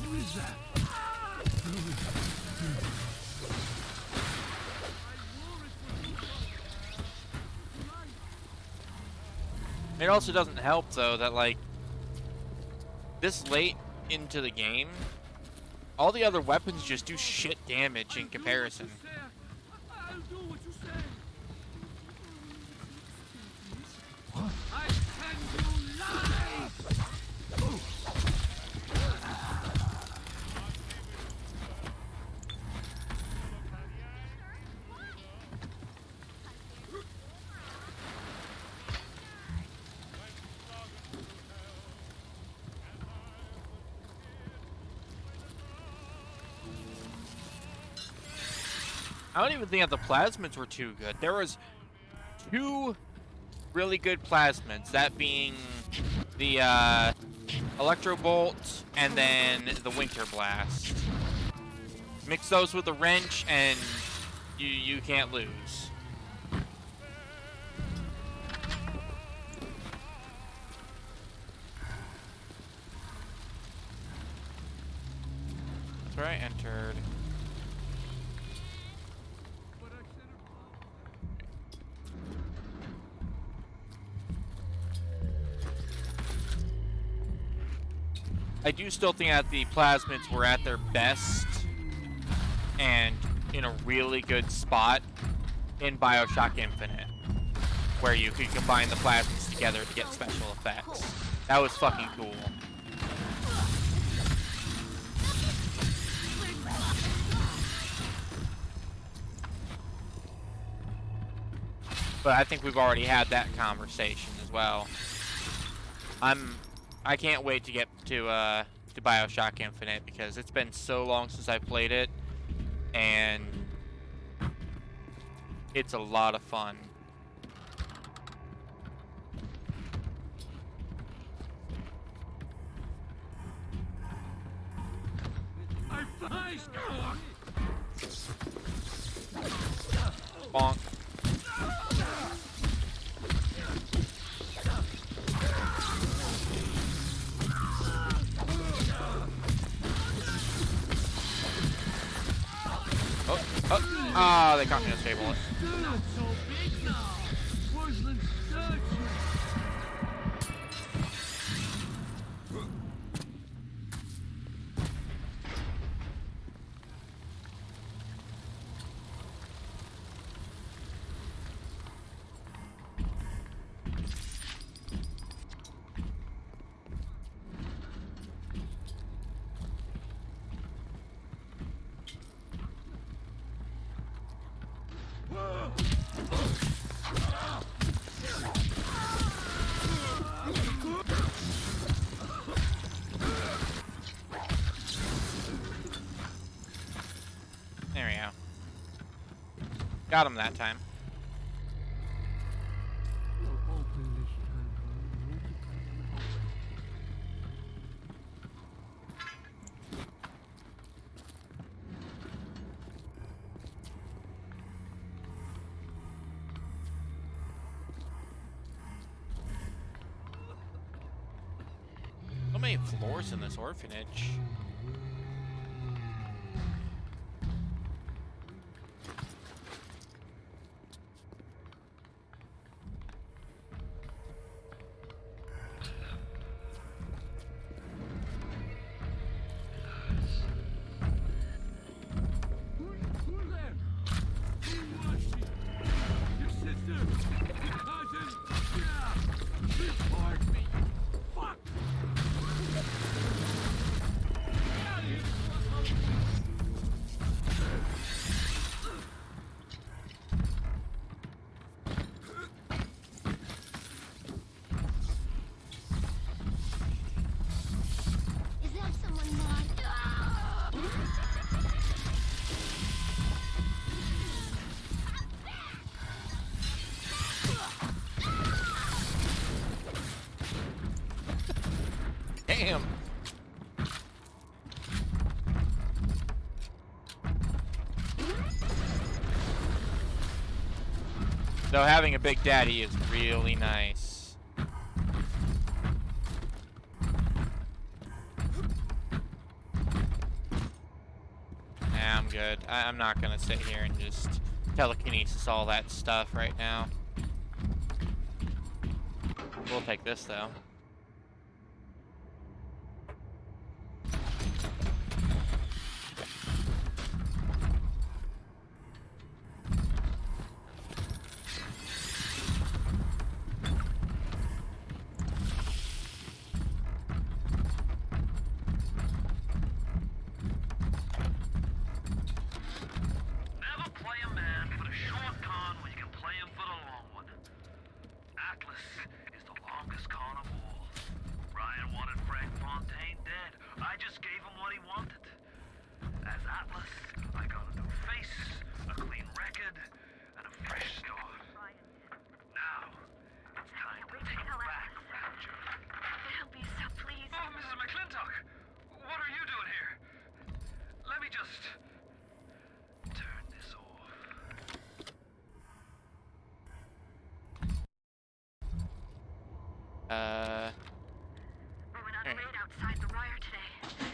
Who is that? It also doesn't help though that like this late into the game, all the other weapons just do shit damage in comparison. I'll do what you say. I can do lies. I don't even think that the plasmids were too good. There was two really good plasmids, that being the Electro Bolt and then the Winter Blast. Mix those with the wrench and you can't lose. That's where I entered. I do still think that the plasmids were at their best and in a really good spot in Bioshock Infinite, where you could combine the plasmids together to get special effects. That was fucking cool. But I think we've already had that conversation as well. I can't wait to get to to Bioshock Infinite because it's been so long since I played it, and it's a lot of fun. I find. Bonk. Oh, they caught me unstable. Not so big now. Porcelain statue. There we go. Got him that time. Open this time. So many floors in this orphanage. Who's there? Who was she? Your sister? Your cousin? Yeah. Report me. Fuck. Get out of here. Is there someone more? Damn. Though having a big daddy is really nice. Nah, I'm good. I'm not gonna sit here and just telekinesis all that stuff right now. We'll take this though. Never play a man for the short con when you can play him for the long one. Atlas is the longest con of all. Ryan wanted Frank Fontaine dead. I just gave him what he wanted. As Atlas, I got a new face, a clean record, and a fresh start. Now, it's time to take back Rapture. I'll be so pleased. Oh, Mrs. McClintock! What are you doing here? Let me just turn this off. We went on a raid outside the wire today.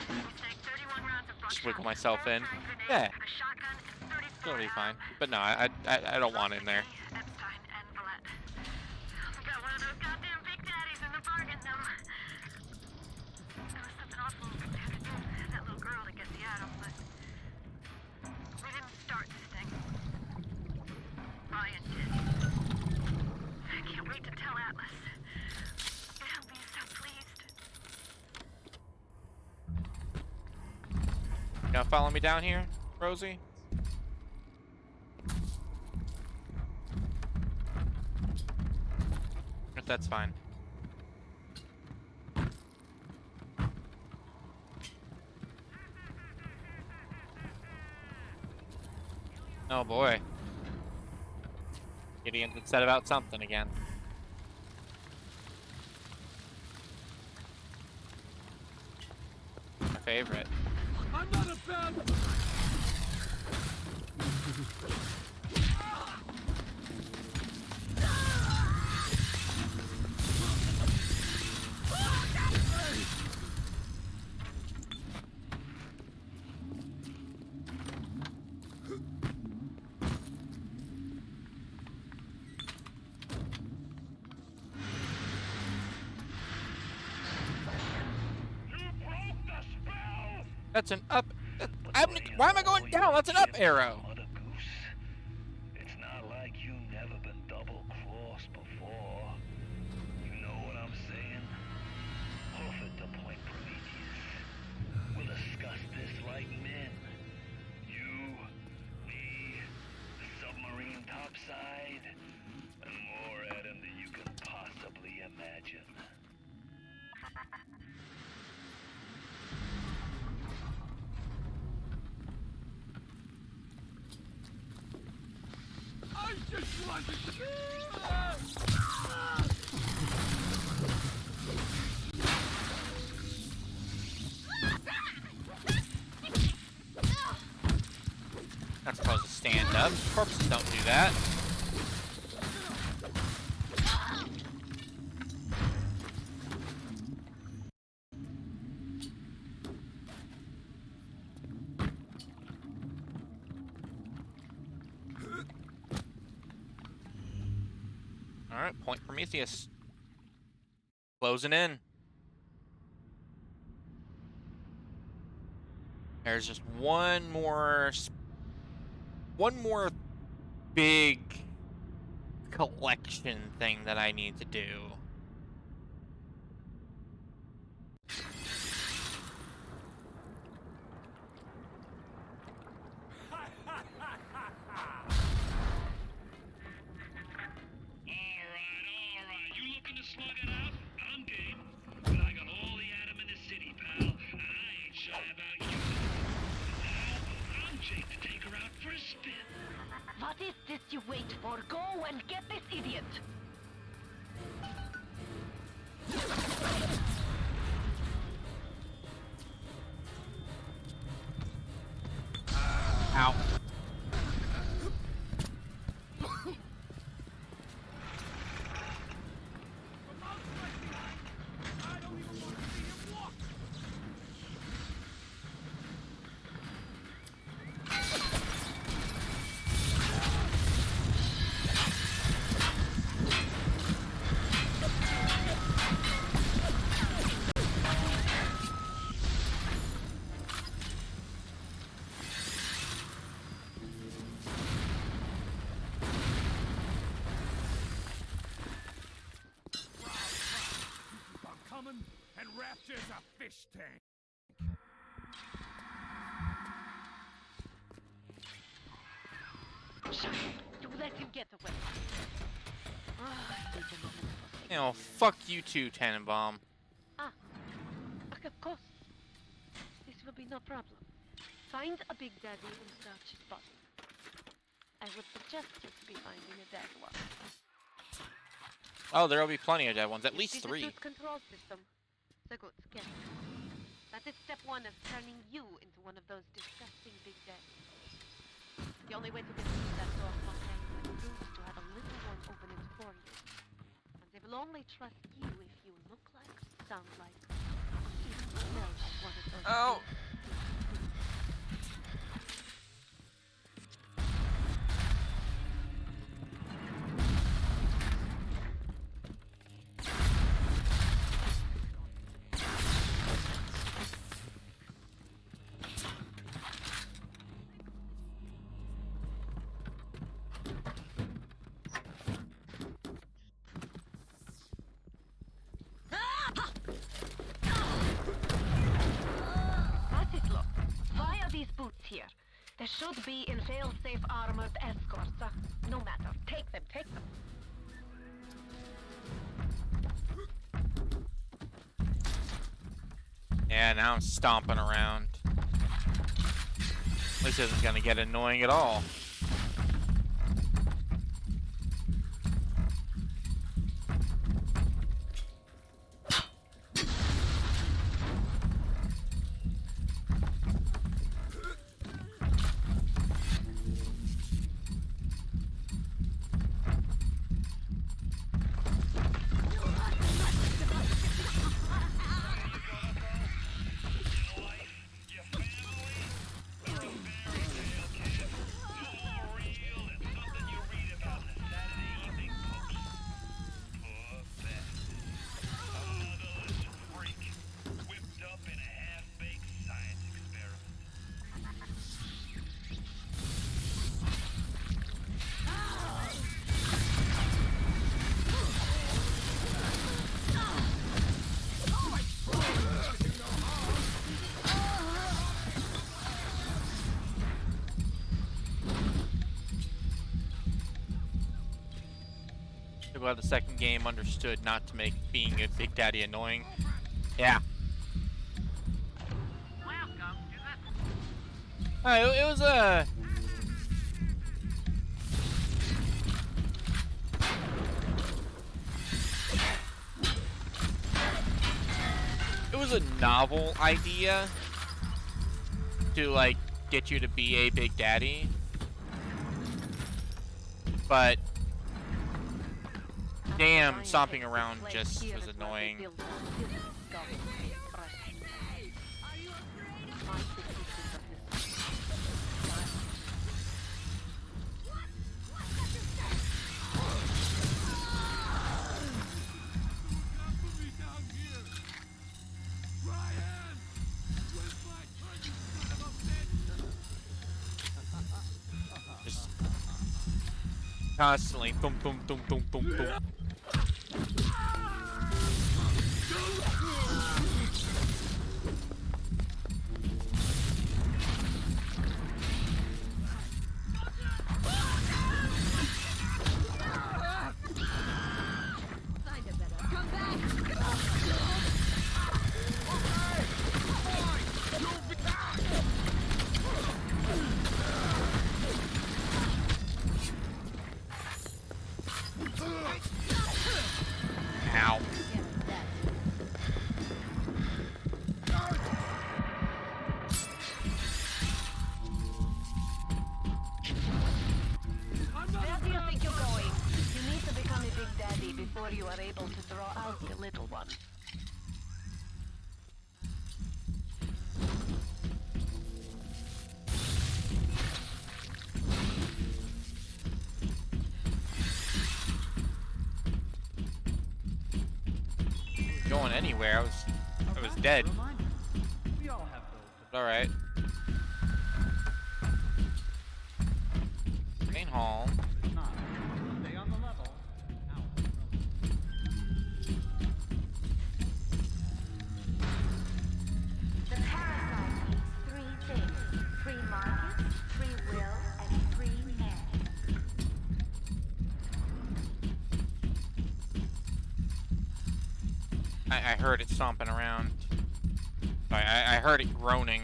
We snagged 31 rounds of Just buckshot, wiggle myself in. 4 grenades, Yeah, a shotgun, and 34 it'll be fine. rounds. But no, I don't want in there. Epstein and Valette. We got one of those goddamn big daddies in the bargain, though. There was something awful we had to do with that little girl to get the atom, but we didn't start this thing. Ryan did. I can't wait to tell Atlas. He'll be so pleased. You gonna follow me down here, Rosie? That's fine. Oh boy. Gideon's upset about something again. My favorite. I'm not a bad. That's an up. Why am I going down? That's an up arrow. Mother Goose. It's not like you never been double-crossed before. You know what I'm saying? Hoof it to Point Prometheus. We'll discuss this like men. You, me, the submarine topside, and more at him than you can possibly imagine. I just wanted to. Not supposed to stand up. Corpses don't do that. Alright, Point Prometheus. Closing in. There's just one more big collection thing that I need to do. Alright. You looking to slug it out? I'm game. But I got all the atom in the city, pal. And I ain't shy about you. Now, I'm Jake to take her out for a spin. What is this you wait for? Go and get this idiot! Ow. And Rapture's a fish tank. You let him get away. You know, fuck you too, Tannenbaum. Of course. This will be no problem. Find a Big Daddy and search his body. I would suggest you to be finding a dead one. Oh, there'll be plenty of dead ones. At least You see 3. the suit control system. So good, get it. That is step 1 of turning you into one of those disgusting Big Daddies. The only way to get through that door contains is to have a little one open it for you. And they will only trust you if you look like, sound like, even smell like one of those. Oh. Here. There should be in fail-safe armored escorts. No matter. Take them, take them. Yeah, now I'm stomping around. This isn't gonna get annoying at all. So glad the second game understood not to make being a Big Daddy annoying. Yeah. It was a... It was a novel idea to, like, get you to be a Big Daddy. But... damn, stomping around just was annoying. Just constantly boom, boom, boom, boom, boom, boom. Ow. Where do you think you're going? You need to become a Big Daddy before you are able to draw out the little one. Going anywhere, I was dead. Alright. Main hall. The parasite needs three things: free market, free will, and free man. I heard it stomping around. I heard it groaning.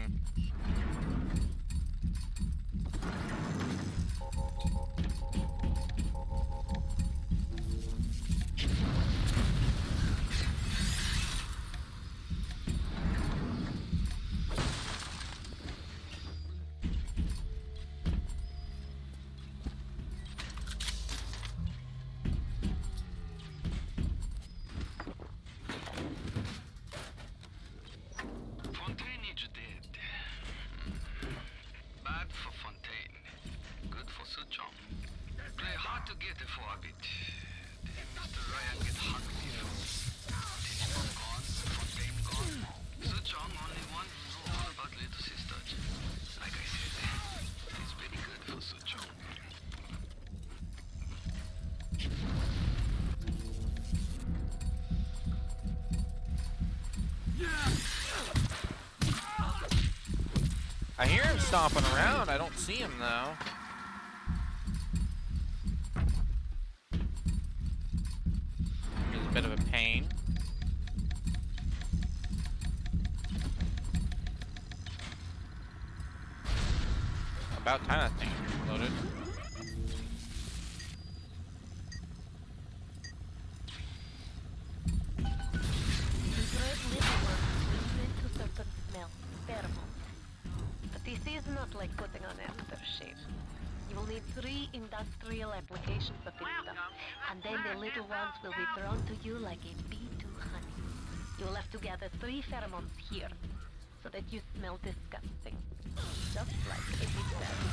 Fontaine is dead. Bad for Fontaine. Good for Suchong. Play hard to get it for a bit. Then Mr. Ryan get hungry for Tenenbaum gone, Fontaine gone. Suchong only wants to know all about little sister. Like I said, it's very good for Suchong. I hear him stomping around. I don't see him though. He's a bit of a pain. About time that thing exploded. The great little one is meant to certain smell, pheromones. But this is not like putting on aftershave. You will need 3 industrial applications of this stuff, and then the little ones will be drawn to you like a bee to honey. You will have to gather 3 pheromones here, so that you smell disgusting. Just like a big daddy.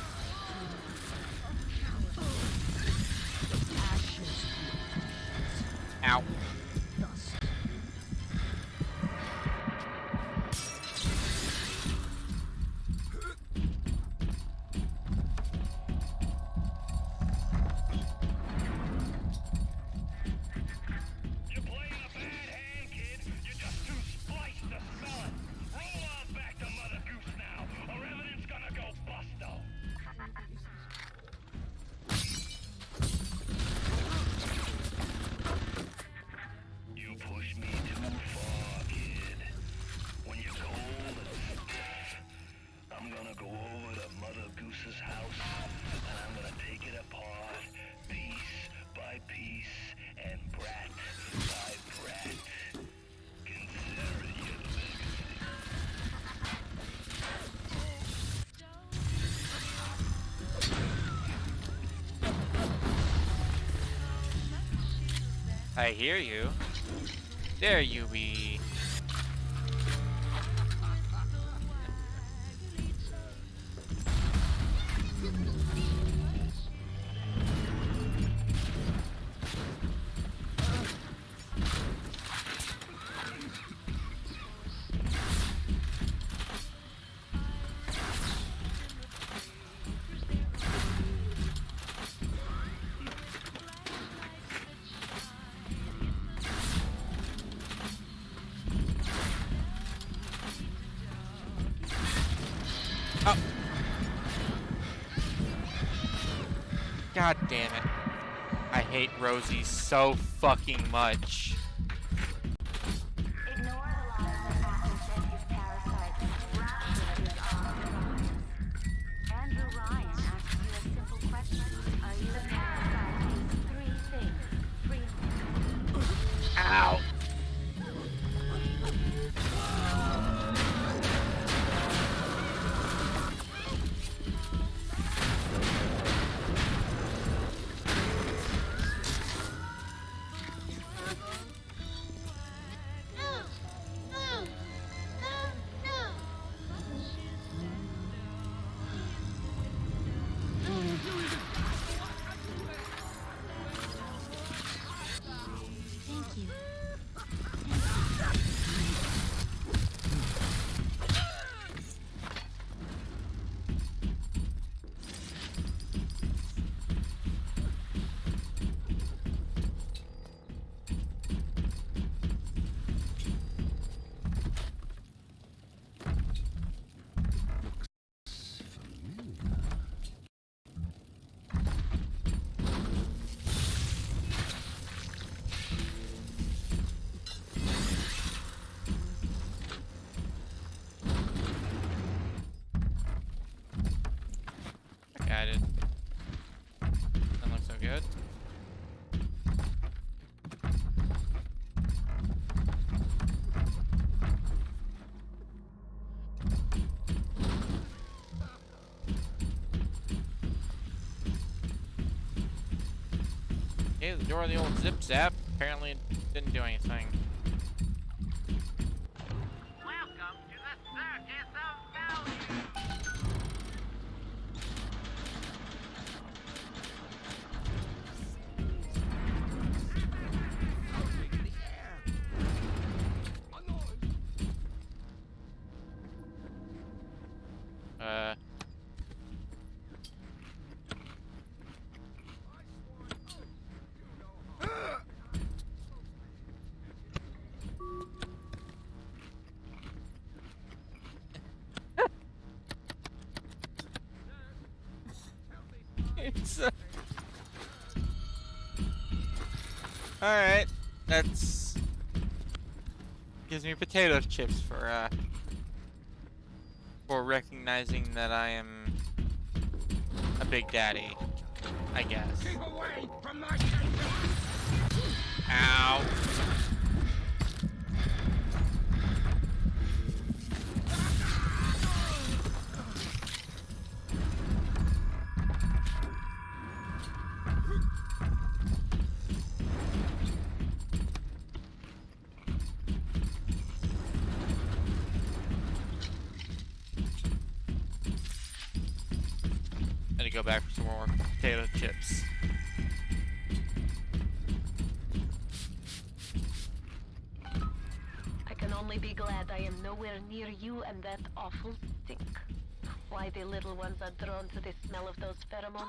Ow. You're playing a bad hand, kid. You're just too spliced to smell it. Roll on back to Mother Goose now, or everything's gonna go busto. I hear you. There you be. Oh. God damn it. I hate Rosie so fucking much. Ignore the lies that Apple said his parasites raptured his arms. Andrew Ryan asks you a simple question. Are you the parasite whose three things? Ow. Thank you. Got it. Doesn't look so good. Okay, the door of the old zip zap apparently didn't do anything. Welcome to the Circus of Value. It's alright. That's gives me potato chips for recognizing that I am a big daddy, I guess. Keep away from my... Ow. Gotta go back for some more potato chips. I can only be glad I am nowhere near you and that awful stink. Why the little ones are drawn to the smell of those pheromones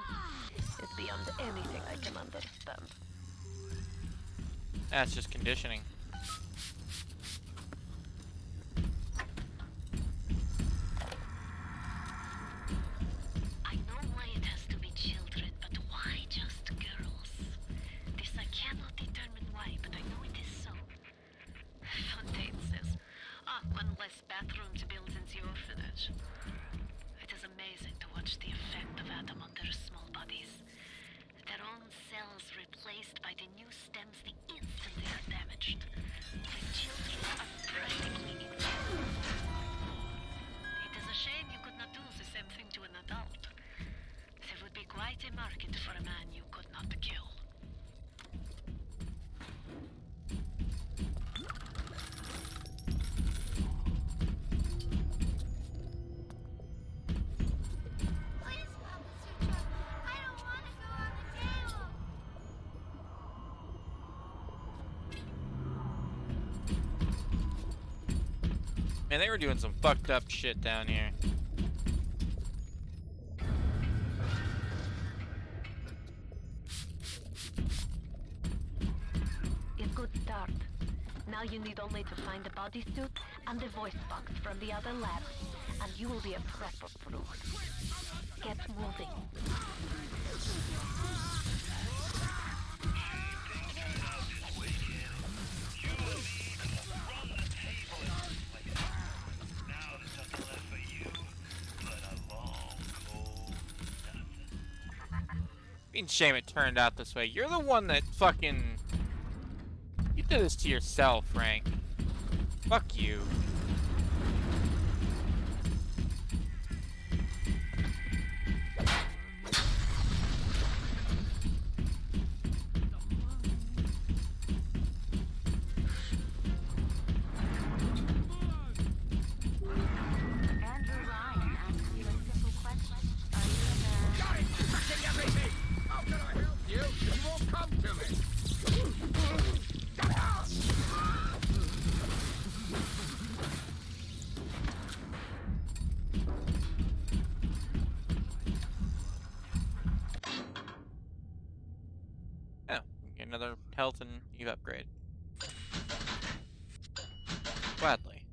is beyond anything I can understand. That's just conditioning. I know why it has to be children, but why just girls? This I cannot determine why, but I know it is so. Fontaine says, one less bathroom to build into the orphanage. It is amazing to watch the effect of Adam on their small bodies. Their own cells replaced by the new stems the instant they are damaged. The children are practically invisible. It is a shame you could not do the same thing to an adult. There would be quite a market for a man you could not kill. Man, they were doing some fucked up shit down here. A good start. Now you need only to find the bodysuit and the voice box from the other lab, and you will be a prepper fruit. Get moving. It's a shame it turned out this way. You're the one that fucking... You did this to yourself, Frank. Fuck you. Andrew Ryan asked you a simple question. Are you in a... Fucking everything! How can I help you? You won't come to me! Oh, get another health and Eve upgrade. Gladly.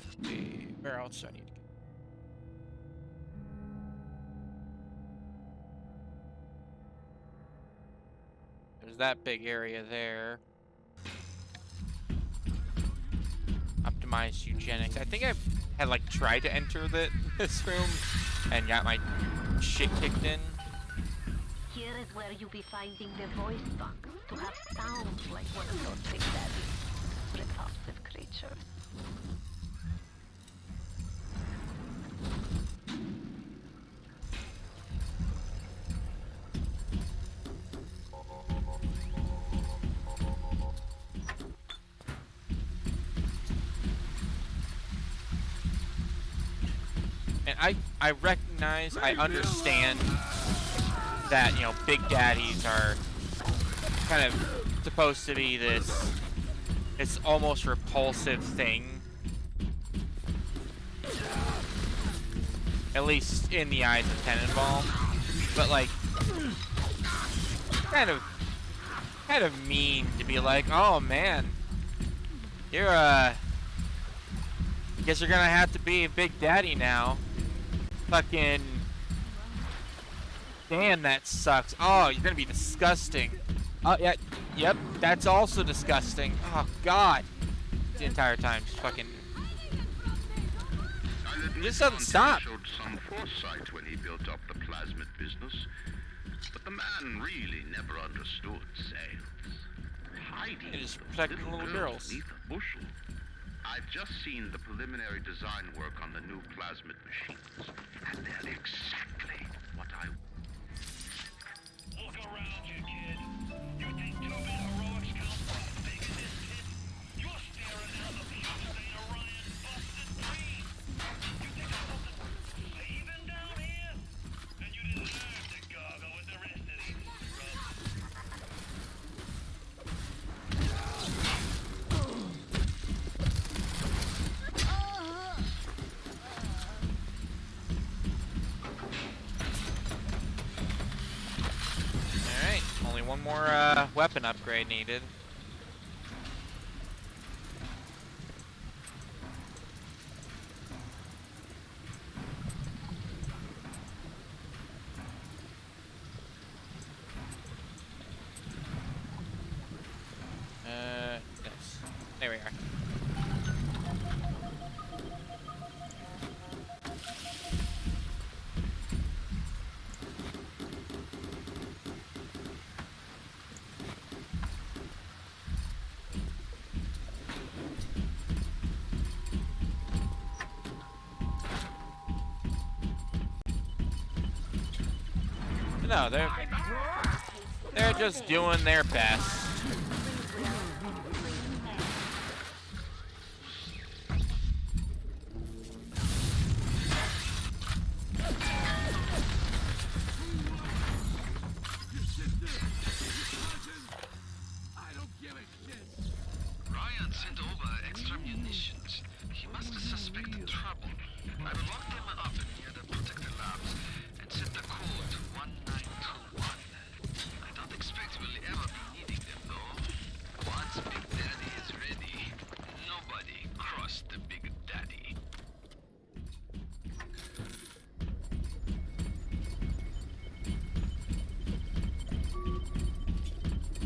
Let's see, where else do I need to go? There's that big area there. Optimize eugenics. I think I had like tried to enter this room and got my shit kicked in. Here is where you'll be finding the voice box to have sounds like one of those big daddy repulsive creatures. And I recognize, I understand that, you know, big daddies are kind of supposed to be this almost repulsive thing. At least in the eyes of Tenenbaum. But like kind of mean to be like, oh man, you're guess you're gonna have to be a big daddy now. Fucking damn, that sucks. Oh, you're gonna be disgusting. Oh yeah, yep, that's also disgusting. Oh god. The entire time, just fucking. It just doesn't stop. Showed some foresight when he built up the plasmid business, but the man really never understood sales. Hiding It is protecting little girls. beneath a bushel. I've just seen the preliminary design work on the new plasmid machines, and they're exactly what I. Look around you, kid. You think 2-bit heroics count for a thing in this pit? You're staring down the pure state Orion busted dream. You think there's something saving down here? And you deserve to gargle with the rest of these scrubs. Alright, only one more weapon upgrade needed. Yes. There we are. No, they're just doing their best.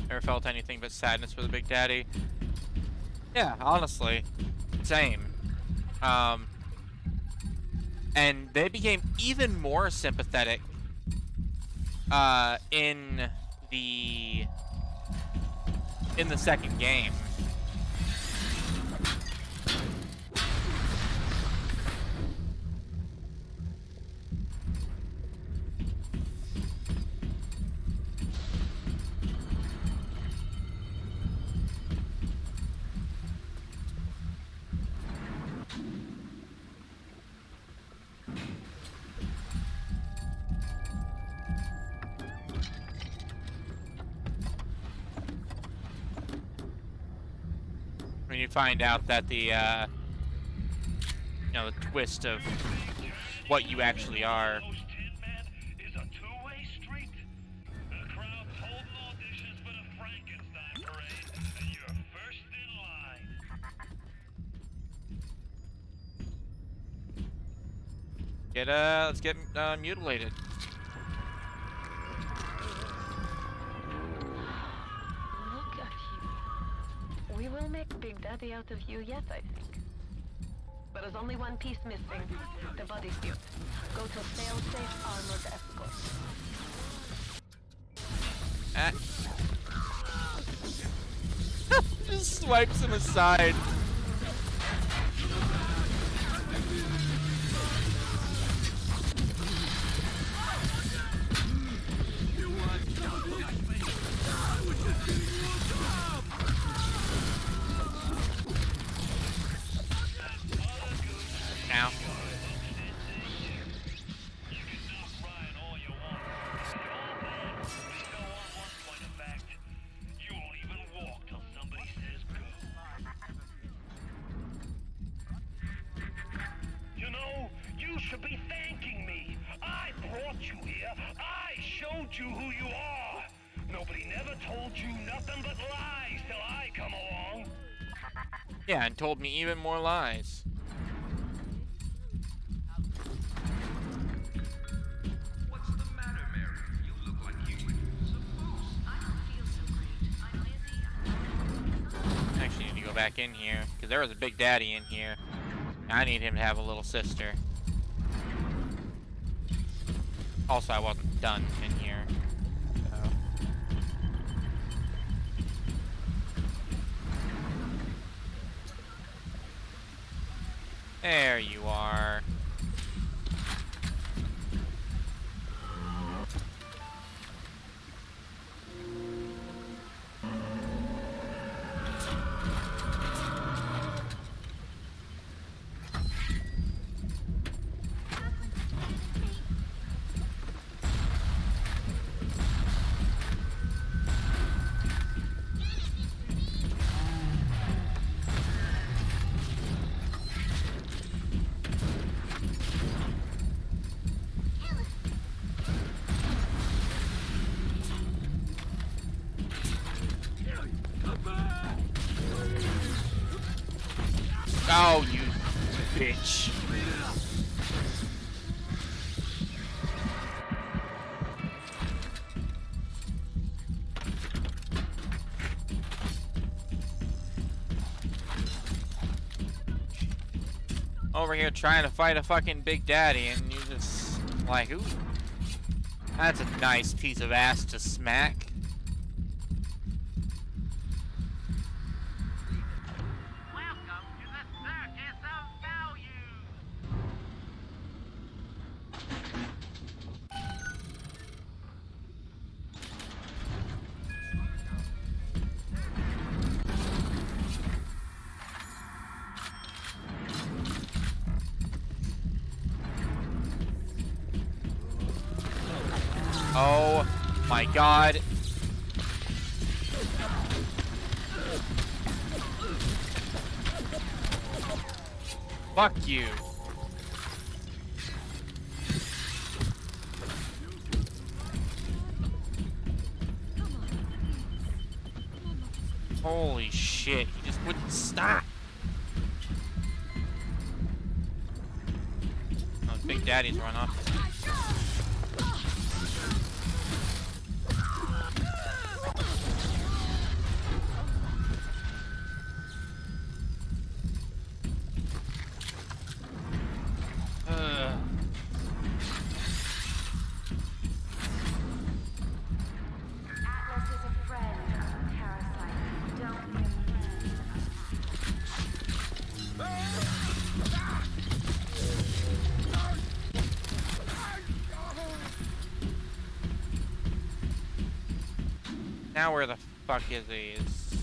Never felt anything but sadness for the Big Daddy. Yeah, honestly, same. And they became even more sympathetic in the second game. When you find out that the you know, the twist of what you actually are. Those Tin Men is a two-way street. The crowd's holding auditions for the Frankenstein parade, and you're first in line. Let's get mutilated. Look at you. We will make Big Daddy out of you yet, I think. But there's only one piece missing. The body suit. Go to fail-safe armored escort. Just swipes him aside. Ow. You can knock Ryan all you want. The old man may go on one point of fact. You won't even walk till somebody says go. You know, you should be thanking me. I brought you here. I showed you who you are. Nobody never told you nothing but lies till I come along. Yeah, and told me even more lies. What's the matter, Mary? You look like you were supposed. I don't feel so great. I'm busy. Actually, need to go back in here because there was a Big Daddy in here. I need him to have a little sister. Also, I wasn't done in here. So. There you are. Oh, you bitch. Over here trying to fight a fucking Big Daddy, and you just like, ooh, that's a nice piece of ass to smack. Welcome to the Circus of Value. Oh my god. Fuck you. Holy shit, he just wouldn't stop. Oh, Big Daddy's run off. Now where the fuck is he? Is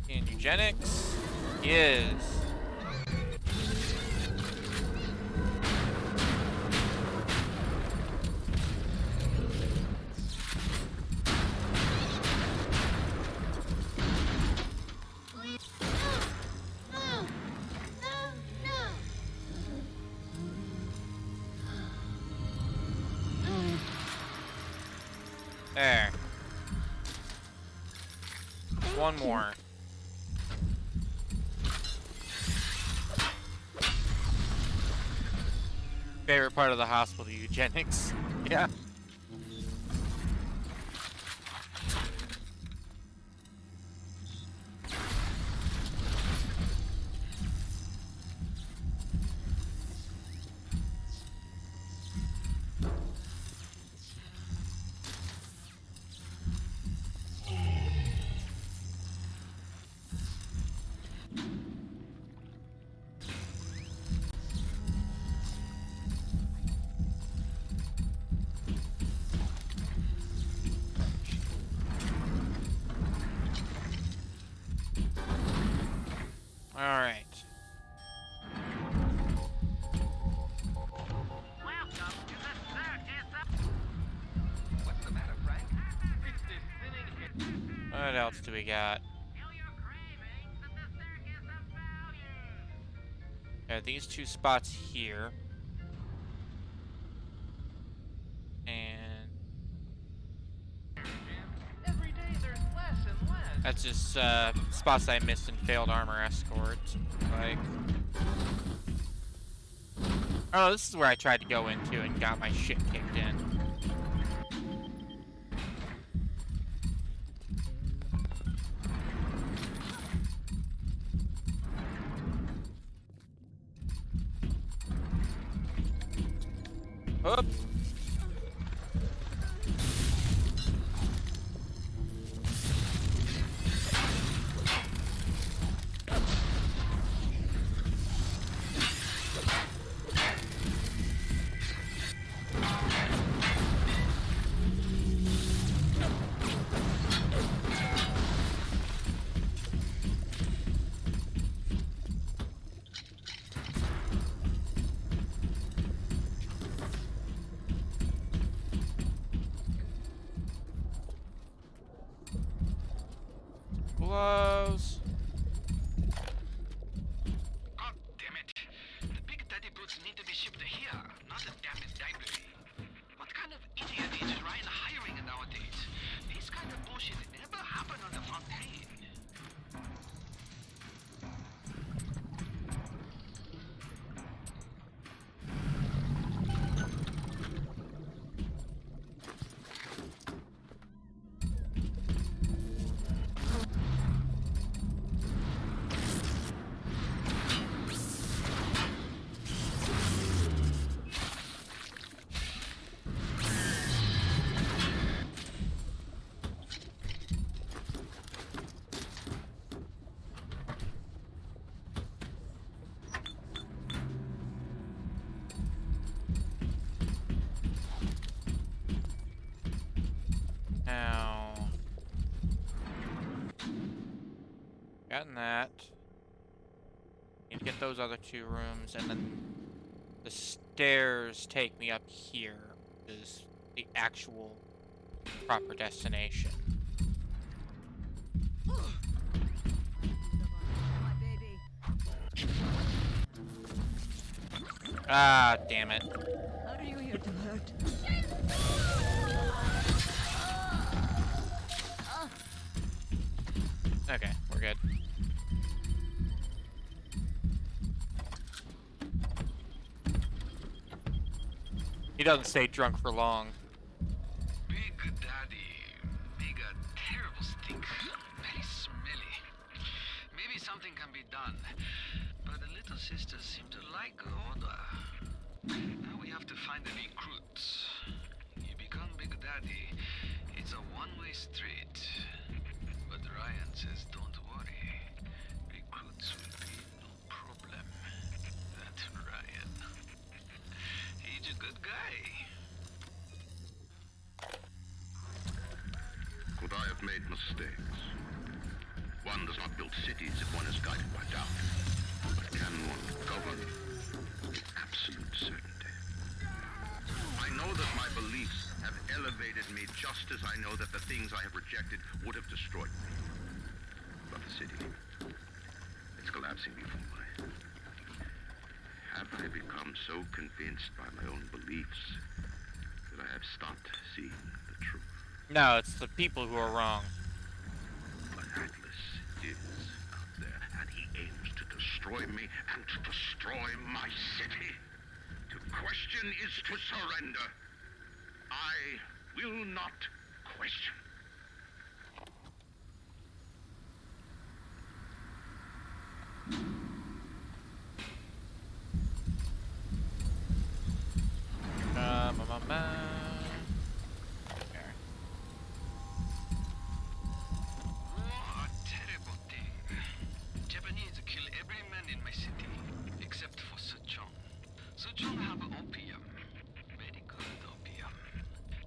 he in eugenics? He is. There. One more. Favorite part of the hospital, eugenics. Yeah. All right. Welcome to the circus of... What's the matter, Frank? It's this spinning hit. What else do we got? Feel your cravings at the circus of value. Got these two spots here. And Every day there's less and less. that's just spots I missed in failed armor escort. Like, oh, this is where I tried to go into and got my shit kicked in. Oop. Close. God damn it. The Big Daddy boots need to be shipped here, not the damn library. What kind of idiot is Ryan hiring nowadays? This kind of bullshit never happened on the Fontaine. Now, gotten that. Need to get those other two rooms, and then the stairs take me up here, which is the actual proper destination. My baby. Ah, damn it. Are you here to hurt? Okay, we're good. He doesn't stay drunk for long. Big Daddy make a terrible stink. Very smelly. Maybe something can be done. But the little sisters seem to like the odor. Now we have to find the recruits. You become Big Daddy, it's a one-way street. But Ryan says don't worry. Recruits will be no problem. That's Ryan. He's a good guy. made mistakes. One does not build cities if one is guided by doubt. But can one govern with absolute certainty? I know that my beliefs have elevated me just as I know that the things I have rejected would have destroyed me. But the city, it's collapsing before my... Have I become so convinced by my own beliefs that I have stopped seeing the truth? No, it's the people who are wrong. But Atlas is out there, and he aims to destroy me and to destroy my city. To question is to surrender. I will not question. There. War a terrible thing. Japanese kill every man in my city, except for Suchong. Suchong have opium. Very good opium.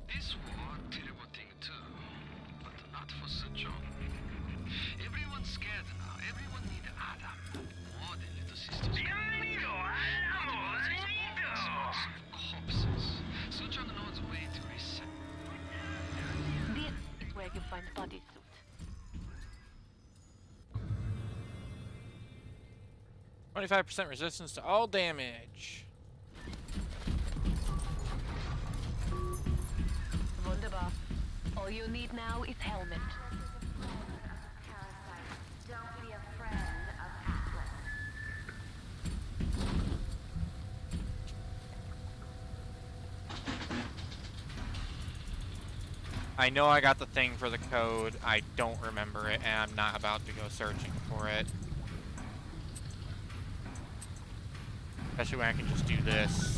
This war, terrible thing too. But not for Suchong. Everyone's scared now. Everyone need Adam. More than little sisters. Corpses. Suchong knows a way to reset. This is where you find bodysuit. 25% resistance to all damage. Wunderbar. All you need now is helmet. Don't be a friend of Atlas. I know I got the thing for the code. I don't remember it, and I'm not about to go searching for it. Especially when I can just do this.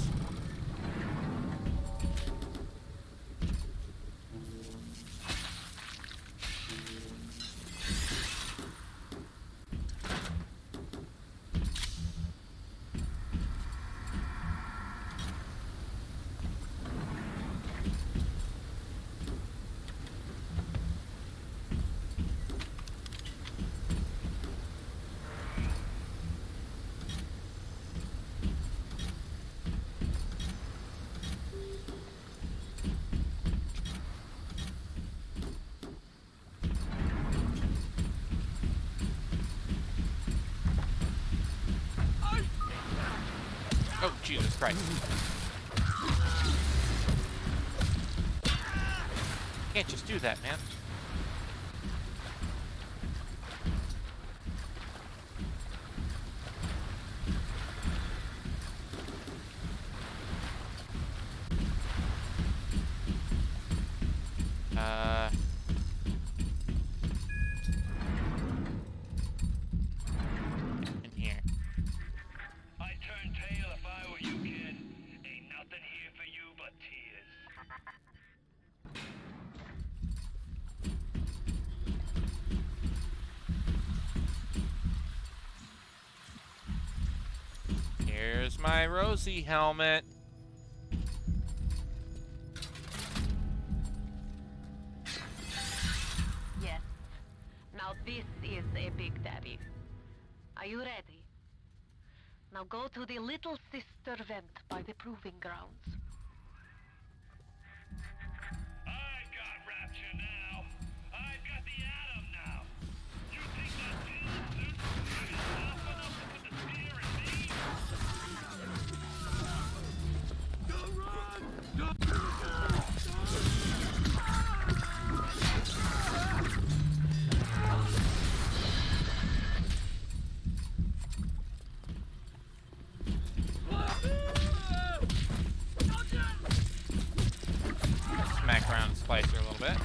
Oh, Jesus Christ. Can't just do that, man. In here. I'd turn tail if I were you, kid. Ain't nothing here for you but tears. Here's my Rosie helmet. Yes. Now this is a Big Daddy. Are you ready? Now go to the Little Sister vent by the proving grounds. I've got Rapture now. I've got the Atom now. You think that tin suit is tough enough to put the spear in me? Smack around Splicer a little bit.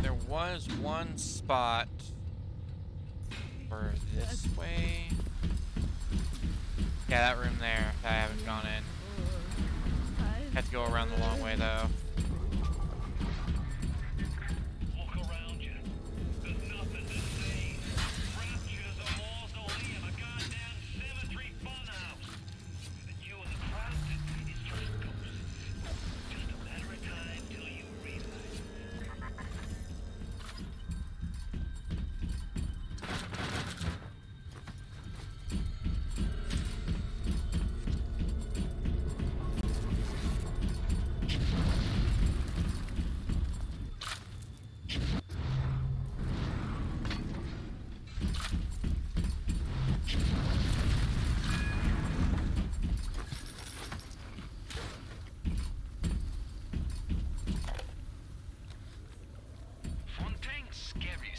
There was one spot for this way. Yeah, that room there that I haven't gone in. Had to go around the long way though. Look around you. There's nothing to see. Rapture's a mausoleum, a goddamn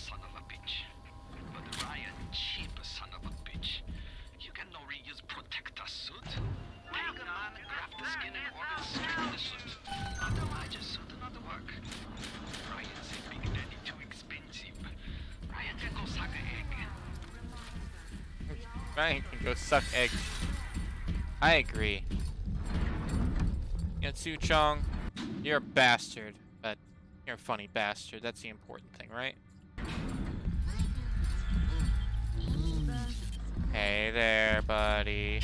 son of a bitch. But Ryan, cheap son of a bitch. You can no reuse protector suit. Take a man, grab the skin and organs straight in the suit. Otherwise, your suit will not work. Ryan said Big Daddy too expensive. Ryan can go suck an egg. Ryan can go suck eggs. I agree. You know, Suchong, you're a bastard, but you're a funny bastard. That's the important thing, right? Hey there, buddy.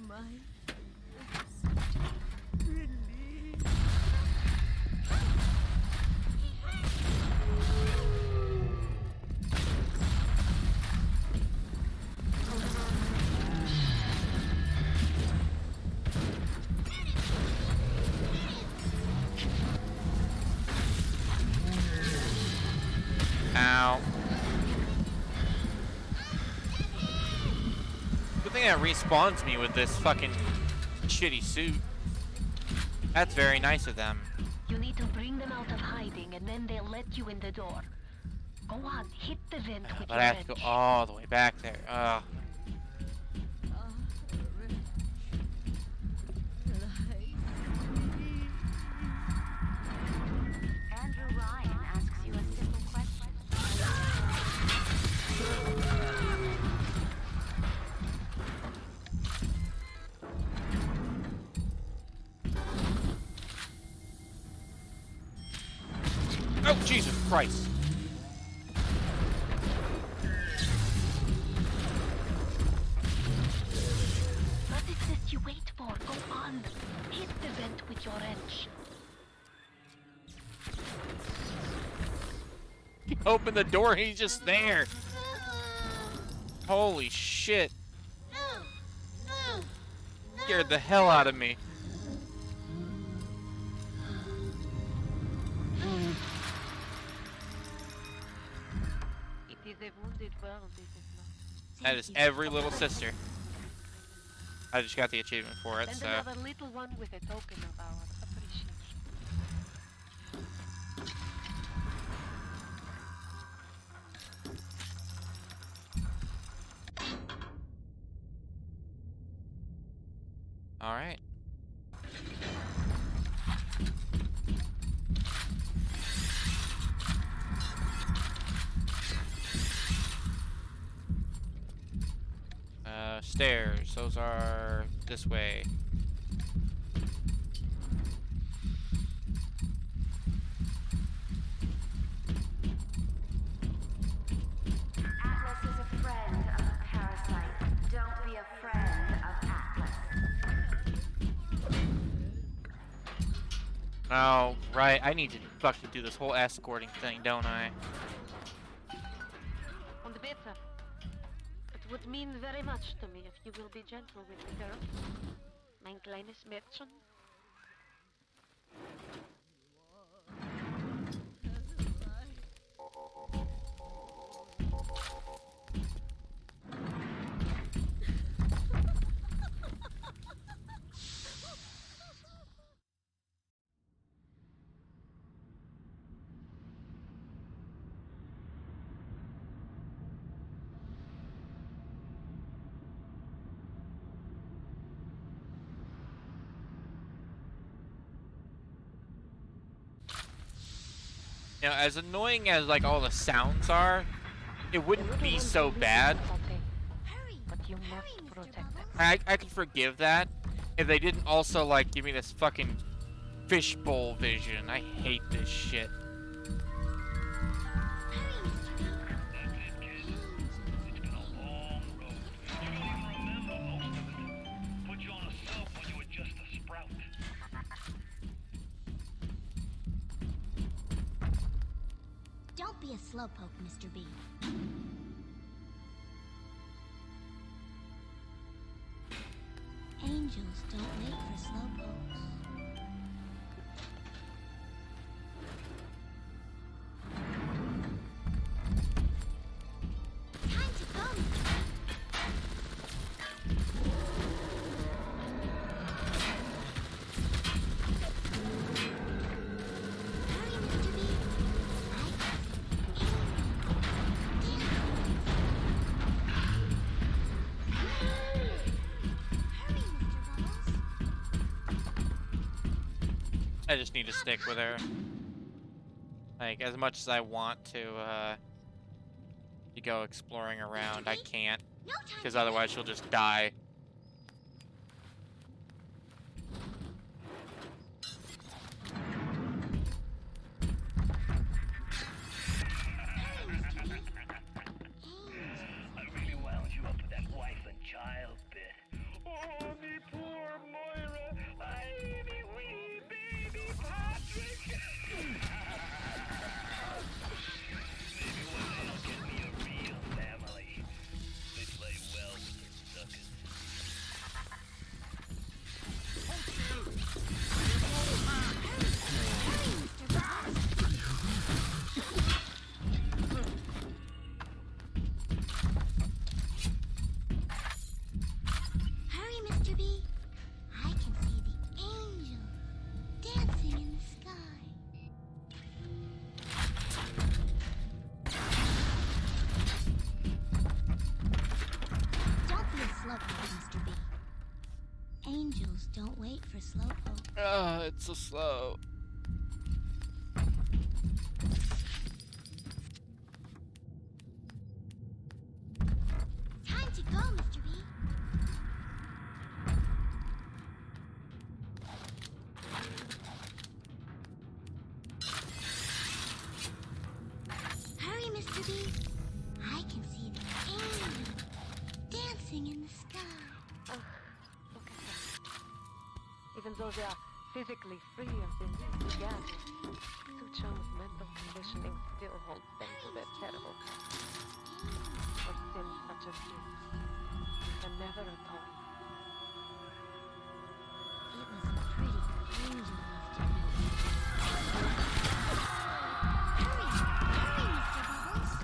My relief. Ow. Good thing that respawns me with this fucking shitty suit. That's very nice of them. You need to bring them out of hiding, and then they'll let you in the door. Go on, hit the vent with But your I have to go wrench. all the way back there. Ugh. Andrew Ryan asks you a simple question. Oh, Jesus Christ. What is this you wait for? Go on. Hit the vent with your wrench. Open the door, he's just there. Holy shit. Scared the hell out of me. It is a wounded world, is it not? That is every little sister. I just got the achievement for it, And so. another little one with a token of our appreciation. Alright. Stairs. Those are this way. Atlas is a friend of the parasite. Don't be a friend of Atlas. Oh, right. I need to fucking do this whole escorting thing, don't I? Und bitte. It would mean very much to me if you will be gentle with the girl. Mein kleines Mädchen. You know, as annoying as like all the sounds are, it wouldn't be so bad. But you must protect them. I could forgive that if they didn't also like give me this fucking fishbowl vision. I hate this shit. That's it, kid. It's been a long road. You don't even remember most of it. Put you on a sub when you were just a sprout. Don't be a slowpoke, Mr. B. Angels don't wait for slowpokes. Time to go! I just need to stick with her. Like, as much as I want to go exploring around, I can't. Because otherwise she'll just die. I really wound you up with that wife and child bit. Oh, me poor Moira. Me wee baby Patrick. Maybe one day I'll get me a real family. They play well with their suckers. Hurry, Mr. B. I can see the angel dancing in the sky. Don't be a slowpoke, Mr. B. Angels don't wait for slowpoke. It's so slow. Time to go, Mr. B. Hurry, Mr. B. I can see the angel dancing in the sky. Look at them. Even though they are physically free of this gas, Suchong's mental conditioning still holds them to their terrible past. For sins such as this, we can never atone. It was a pretty angel, Mr. B. Hurry, Mr. Bubbles.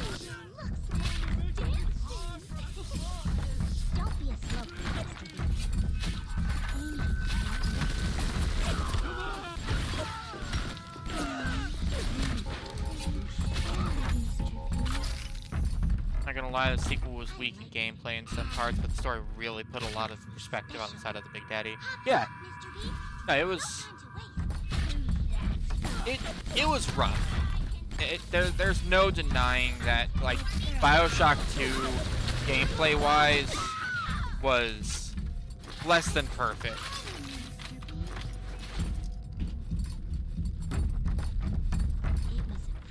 Angel looks dancing. Don't be a slowpoke, Mr. B. Not gonna lie, the sequel was weak in gameplay in some parts, but the story really put a lot of perspective on the side of the Big Daddy. Yeah, Mr. B. no, it was it was rough. There's no denying that, like, Bioshock 2 gameplay-wise was less than perfect.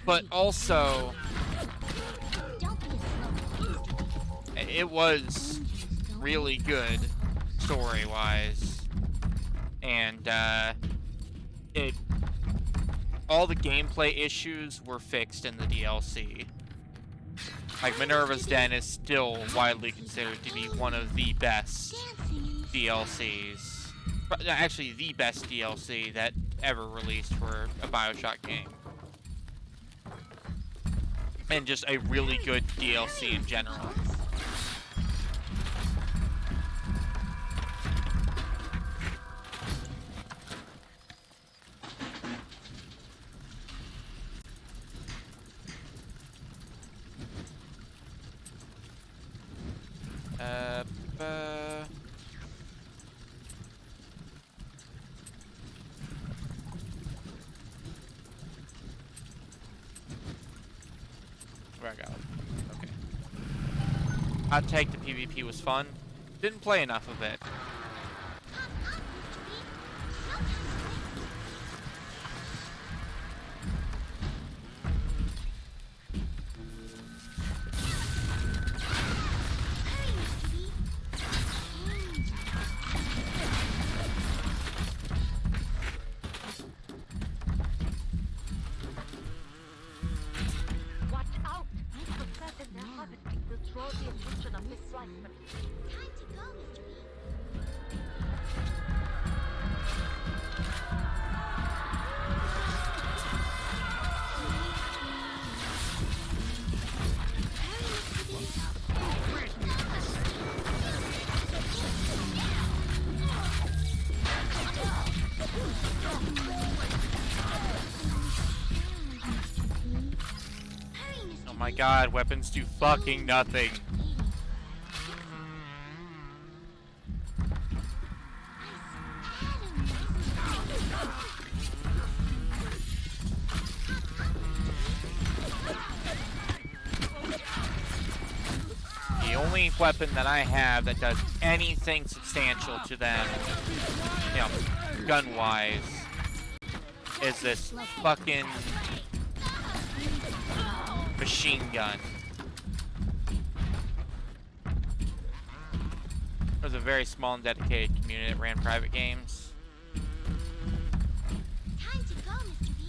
But also, it was really good story-wise, and all the gameplay issues were fixed in the DLC. Like, Minerva's Den is still widely considered to be one of the best DLCs. Actually, the best DLC that ever released for a Bioshock game. And just a really good DLC in general. Where I got it. Okay. Hot take, the PvP was fun. Didn't play enough of it. Watch out! The present they're harvesting will draw the attention of this rifle. Time to go, Mr. B. Oh my god, weapons do fucking nothing. only weapon that I have that does anything substantial to them, you know, gun-wise, is this fucking machine gun. There was a very small and dedicated community that ran private games. Time to go, Mr. B.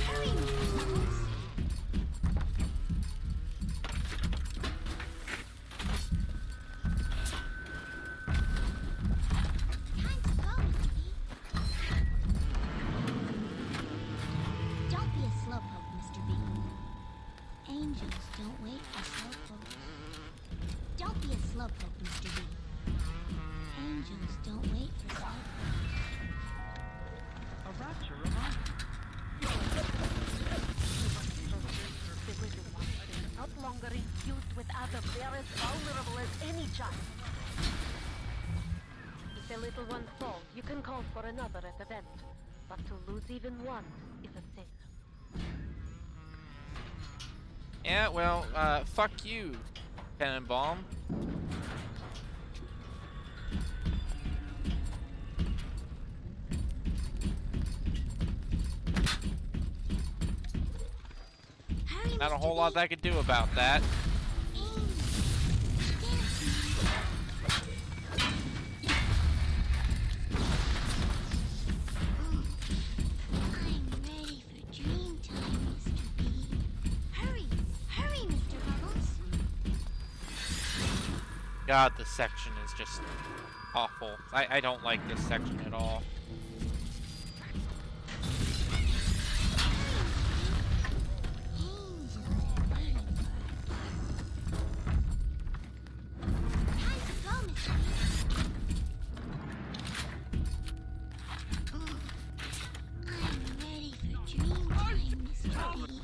Hurry, Mr. Bubbles. Time to go, Mr. B. Don't be a slowpoke, Mr. B. Angels don't wait for slowpokes. Don't be a slowpoke, Mr. B. Angels don't wait for slowpokes. A rapture reminder. Not longer infused with Adam, they are as vulnerable as any child. If a little one falls, you can call for another at event. But to lose even one is a sin. Yeah, well, fuck you, Tannenbaum. Hurry, Not a Mr. whole lot B. I could do about that. I'm ready for dream time, Mr. B. Hurry, hurry, Mr. Bubbles. God, this section is just awful. I don't like this section at all. Angels are waiting for us. Time to go, Mr. B. I'm ready for dream time, Mr. B.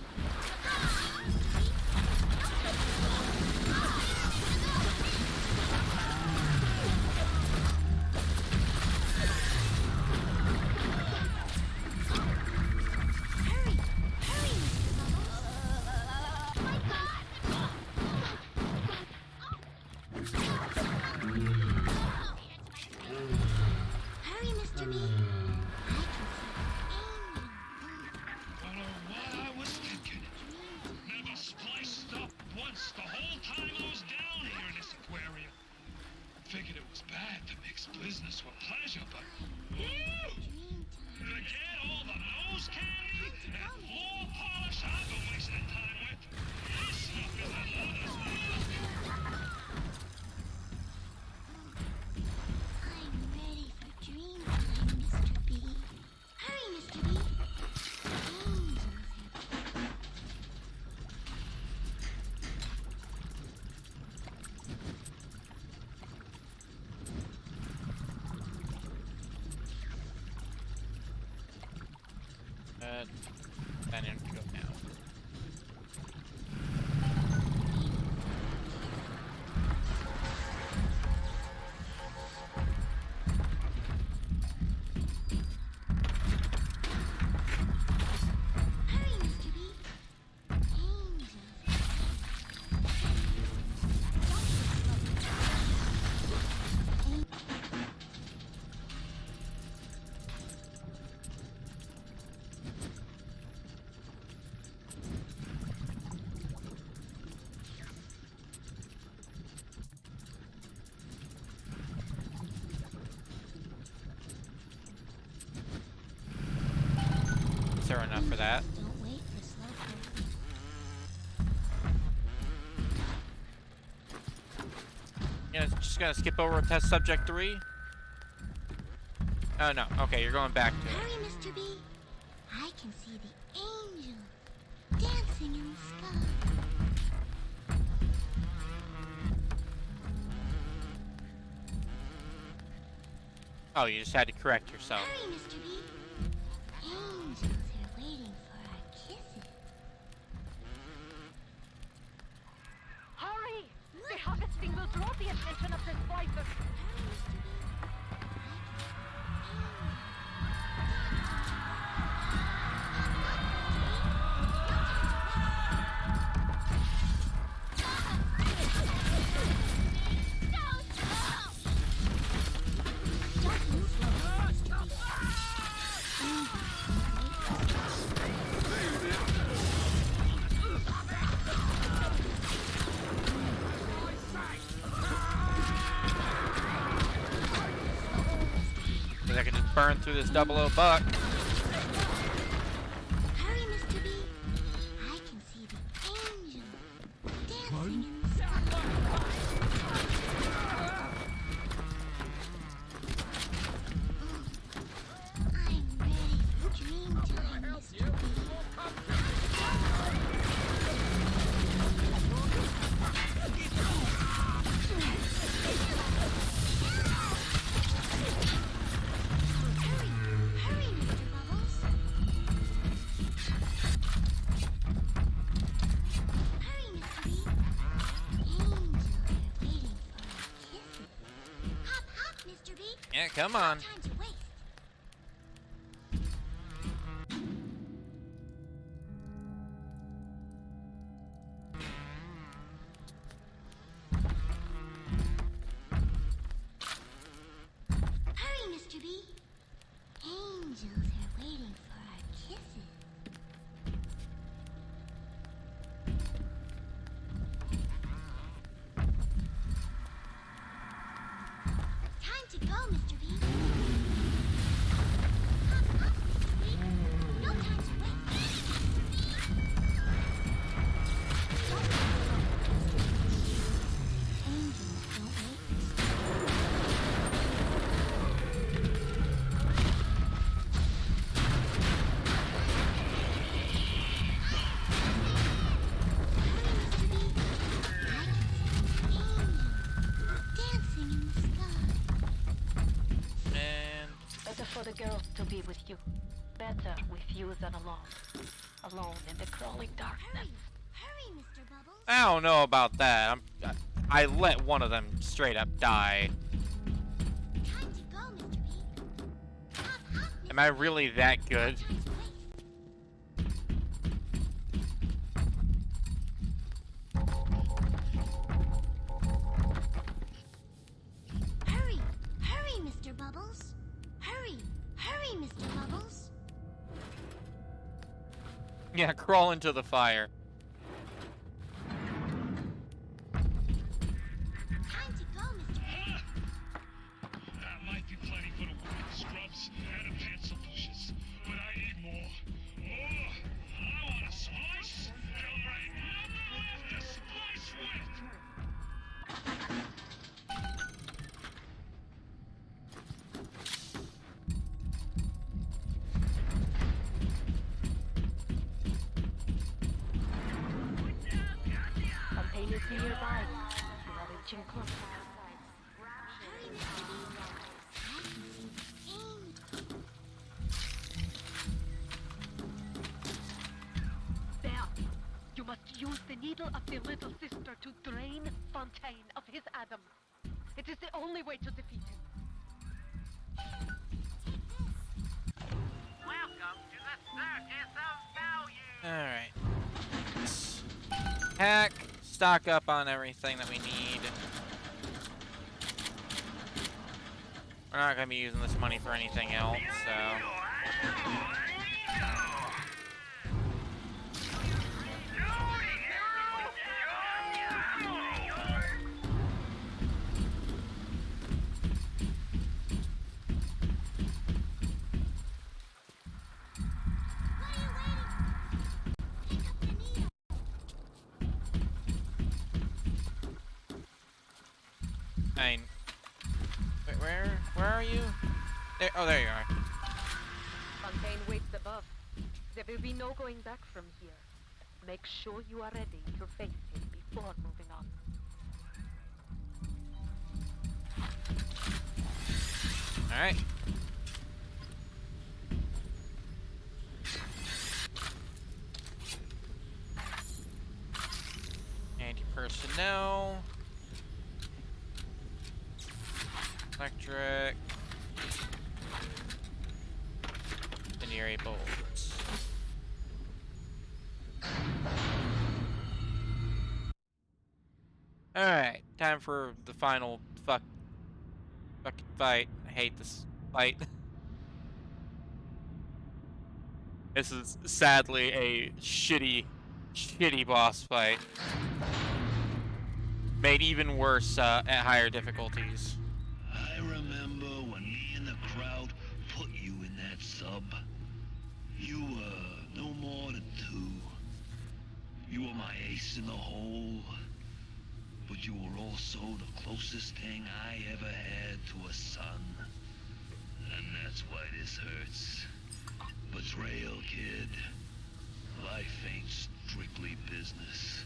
Hurry, hurry, Mr. Bubbles. My God! Hurry, Mr. B. I can see Don't know what I was thinking. Never spliced up once the whole time I was down here in this aquarium. Figured it was bad to mix business with pleasure, but dream time. to get all the nose candy and floor polish I've been wasting time with, this stuff is another I'm ready for dream time, Mr. B. Hurry, Mr. B. Angels have I need to go now. Hurry, Mr. B. Angels Is there enough for that? don't wait for slowpokes. Yeah, just gonna skip over test subject 3. Oh no, okay, you're going back to it. Hurry, Mr. B. I can see the angel dancing in the sky. Oh, you just had to correct yourself. Hurry, Mr. B. Angels are waiting for our kisses. Hurry! The harvesting will draw the attention of this viper. Hurry, Mr. B. 'cause I can just burn through this 00 buck. Hurry, Mr. B. I can see the angel dancing in the sky. I'm ready for dream time, Mr. B. Hurry, Mr. Bubbles. Hurry, Mr. B. Angels are waiting for our kisses. Hop, hop, Mr. B. Yeah, come on. No time to waste. Hurry, Mr. B. Angels are waiting for our kisses. Time to go, Mr. B. Hop, hop, Mr. B. No time to waste. Angels don't wait for Mr. B. I can see angels dancing in the sky. And Better for the girls to be with you. Better with you than alone. Alone in the crawling darkness. Hurry, Mr. Bubbles. I don't know about that. I let one of them straight up die. Time to go, Mr. B. Hop, hop, Am I really that good? time to waste. Hurry, hurry, Mr. Bubbles. Hurry, hurry, Mr. Bubbles. Yeah, crawl into the fire. Time to go, Mr. B. That might be plenty for the women scrubs and the pencil pushers, but I need more. Oh, I want a splice till there ain't nothing left to splice with. Campaign is nearby. You are reaching close. Hurry, Mr. B. I can see the angel. There. You must use the needle of the little sister to drain Fontaine of his Adam. It is the only way to defeat him. Welcome to the Circus of Value. Alright. Hack, stock up on everything that we need. We're not gonna be using this money for anything else, so. What are you waiting for? Pick up the needle. I mean, wait, where are you? There, oh, there you are. Fontaine waits above. There will be no going back from here. Make sure you are ready to face him before moving on. All right. Anti-personnel. Electric. Incendiary bolts. Alright, time for the final fucking fight. I hate this fight. This is sadly a shitty boss fight. Made even worse at higher difficulties. I remember when me and the crowd put you in that sub, you were no more than 2. You were my ace in the hole, but you were also the closest thing I ever had to a son. And that's why this hurts. Betrayal, kid. Life ain't strictly business.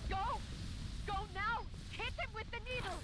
Go! Go now! Hit him with the needle!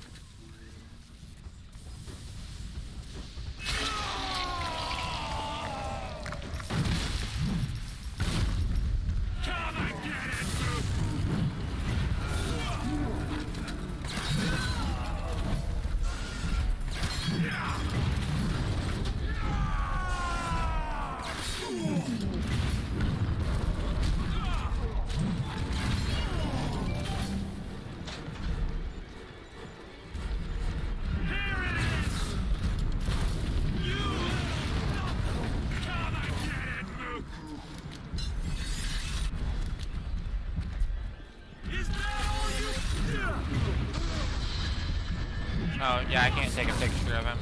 Oh, yeah, I can't take a picture of him.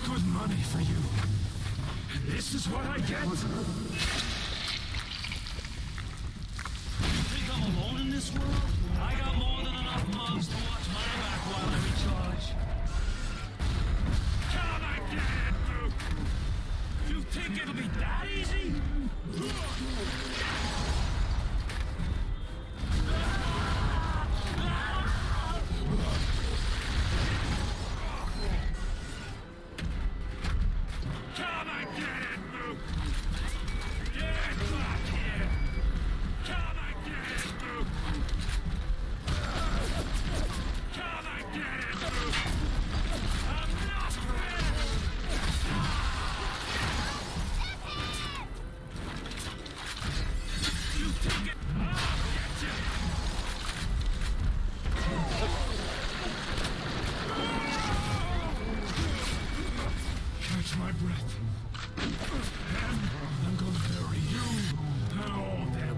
Good money for you. And this is what I get? You think I'm alone in this world? I got more than enough mugs to watch my back while I recharge. Come and get it, you think it'll be that easy? Come and get it, Luke! Get back here! Come and get it, Luke! Come and get it, Luke! I'm not ready! You think it? I'll get you! Catch my breath. And I'm gonna bury you and all them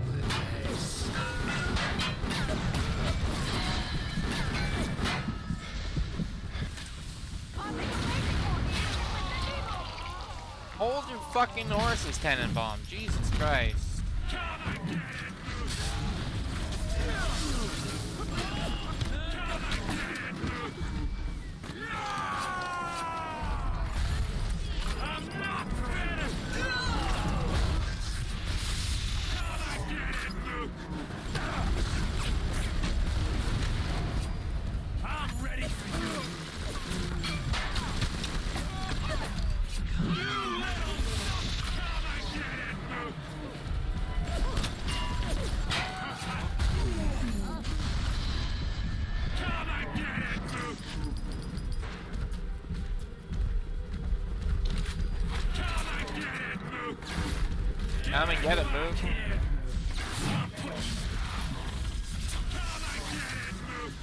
lives. Hold your fucking horses, Tenenbaum. Jesus Christ. I'm ready for you. You little come and get it, Luke. Come and get it, Luke. Come and get it, Luke. Come and get it, move.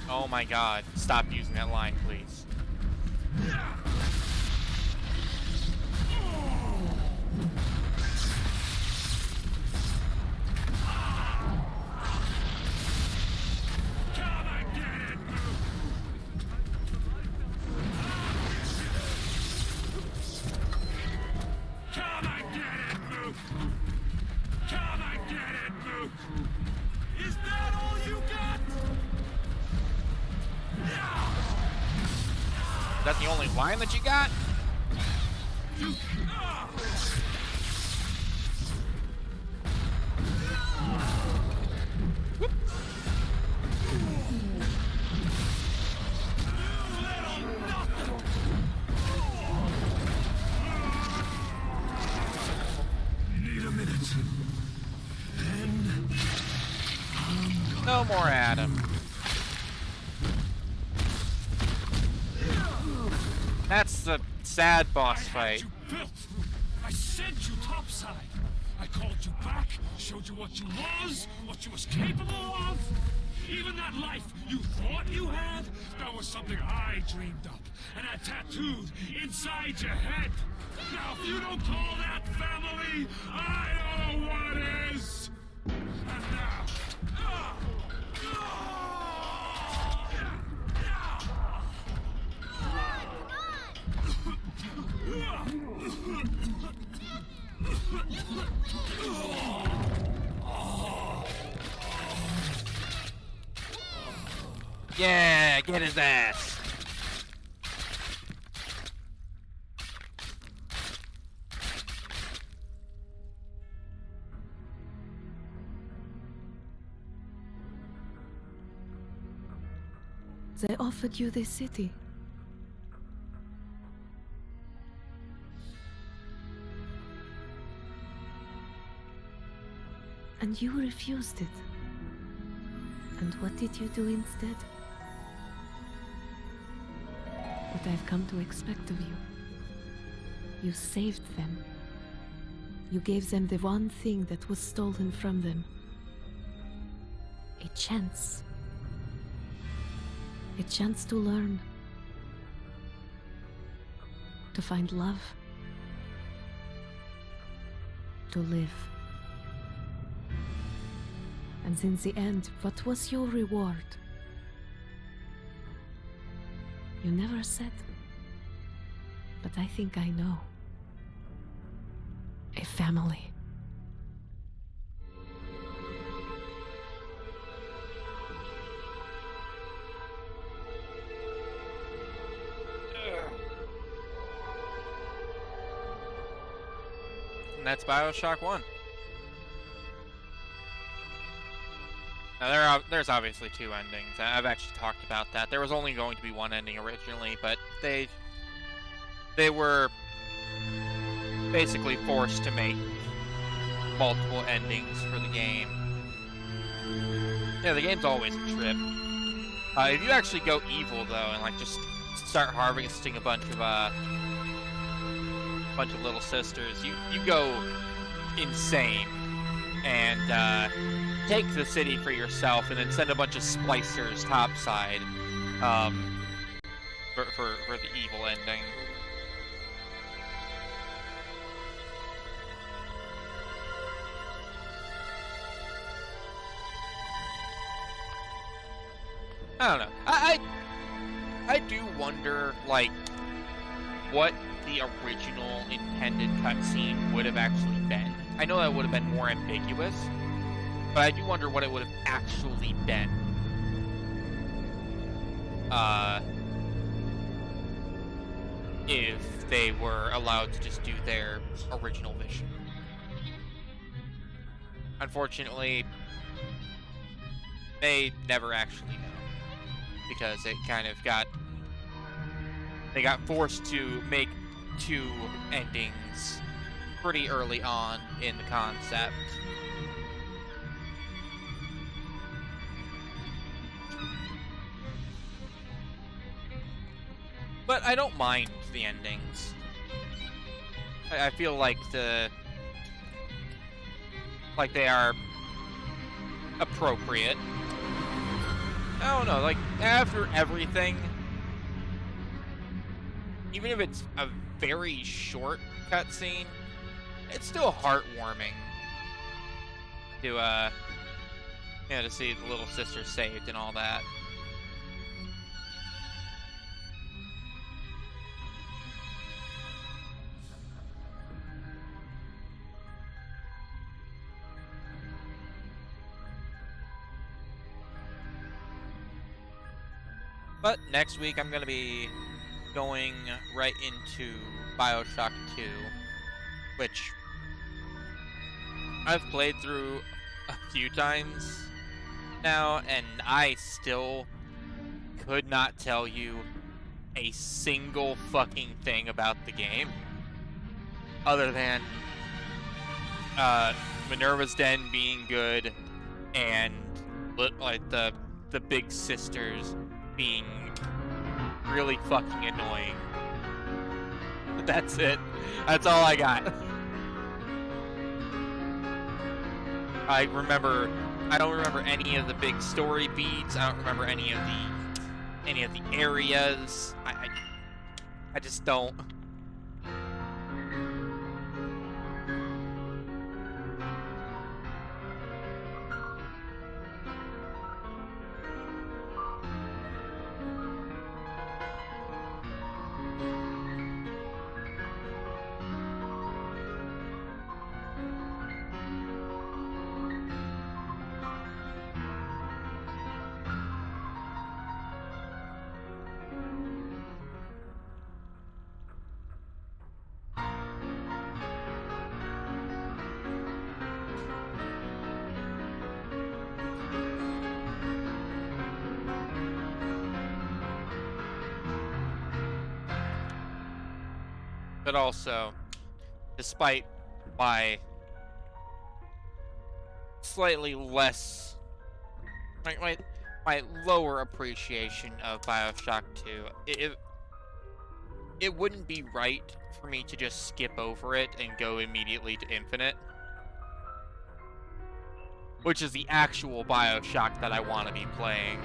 Oh my god. Stop using that line, please. Is that all you got? Is that the only line that you got? No more Adam. That's the sad boss fight. You built. I sent you topside. I called you back, showed you what you was capable of. Even that life you thought you had, that was something I dreamed up and had tattooed inside your head. Now, if you don't call that family, I don't know what is. And now, Yeah, get his ass. They offered you this city. And you refused it. And what did you do instead? What I've come to expect of you. You saved them. You gave them the one thing that was stolen from them. A chance. A chance to learn. To find love. To live. And in the end, what was your reward? You never said. But I think I know. A family. And that's Bioshock 1. Now, there's obviously two endings. I've actually talked about that. There was only going to be one ending originally, but they were basically forced to make multiple endings for the game. Yeah, the game's always a trip. If you actually go evil, though, and like just start harvesting a bunch of little sisters, you go insane and take the city for yourself, and then send a bunch of splicers topside for the evil ending. I don't know. I do wonder, like, what the original intended cutscene would have actually been. I know that would have been more ambiguous, but I do wonder what it would have actually been. If they were allowed to just do their original vision. Unfortunately, they never actually know. Because they got forced to make two endings pretty early on in the concept. But I don't mind the endings. I feel like they are appropriate. I don't know, like, after everything, even if it's a very short cutscene, it's still heartwarming to see the little sister saved and all that. But next week I'm going to be going right into Bioshock 2, which I've played through a few times now, and I still could not tell you a single fucking thing about the game other than Minerva's Den being good and like the big sisters being really fucking annoying. That's it. That's all I got. I don't remember any of the big story beats. I don't remember any of the areas. I just don't. But also, despite my slightly less, my lower appreciation of Bioshock 2, it wouldn't be right for me to just skip over it and go immediately to Infinite, which is the actual Bioshock that I want to be playing.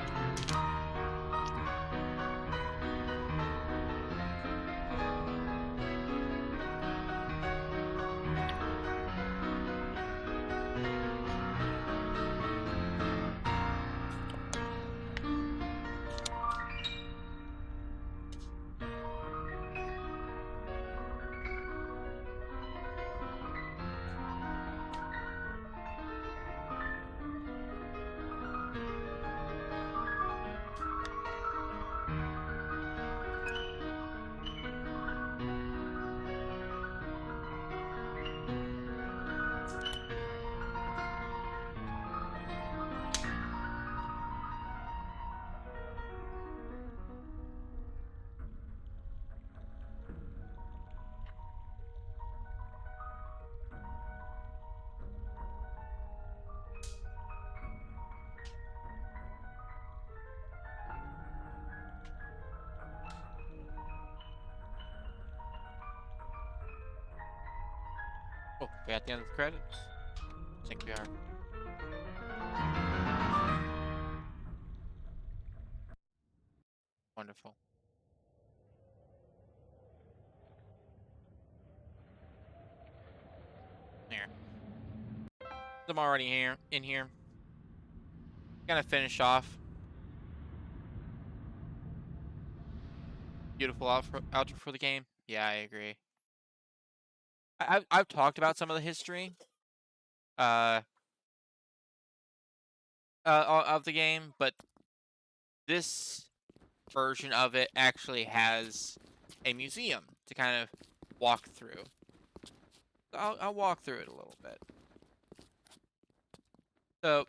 Oh, we at the end of the credits? I think we are. Wonderful. Here. I'm already in here. Gonna finish off. Beautiful outro for the game. Yeah, I agree. I've talked about some of the history uh, of the game, but this version of it actually has a museum to kind of walk through. I'll walk through it a little bit. So,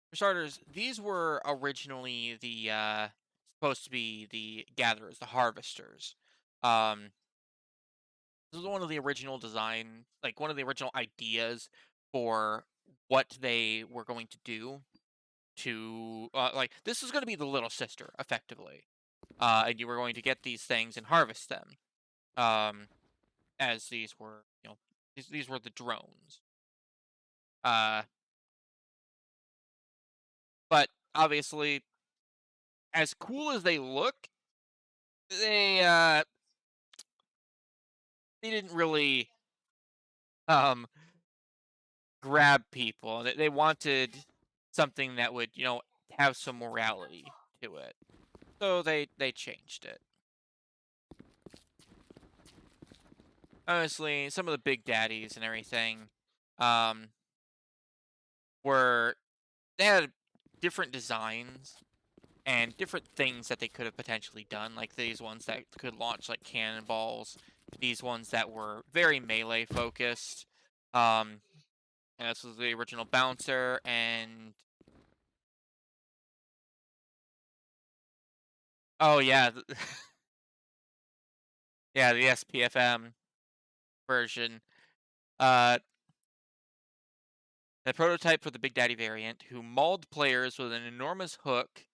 for starters, these were originally the supposed to be the gatherers, the harvesters. Um, this was one of the original design, like one of the original ideas for what they were going to do to like this was going to be the little sister effectively, and you were going to get these things and harvest them, as these were these were the drones. Uh, but obviously, as cool as they look, they uh they didn't really um grab people. They wanted something that would have some morality to it, so they changed it. Honestly, some of the big daddies and everything, um, were they had different designs and different things that they could have potentially done, like these ones that could launch like cannonballs, these ones that were very melee focused. Um, and this was the original bouncer, and oh yeah, yeah, the SPFM version. Uh, The prototype for the Big Daddy variant, who mauled players with an enormous hook,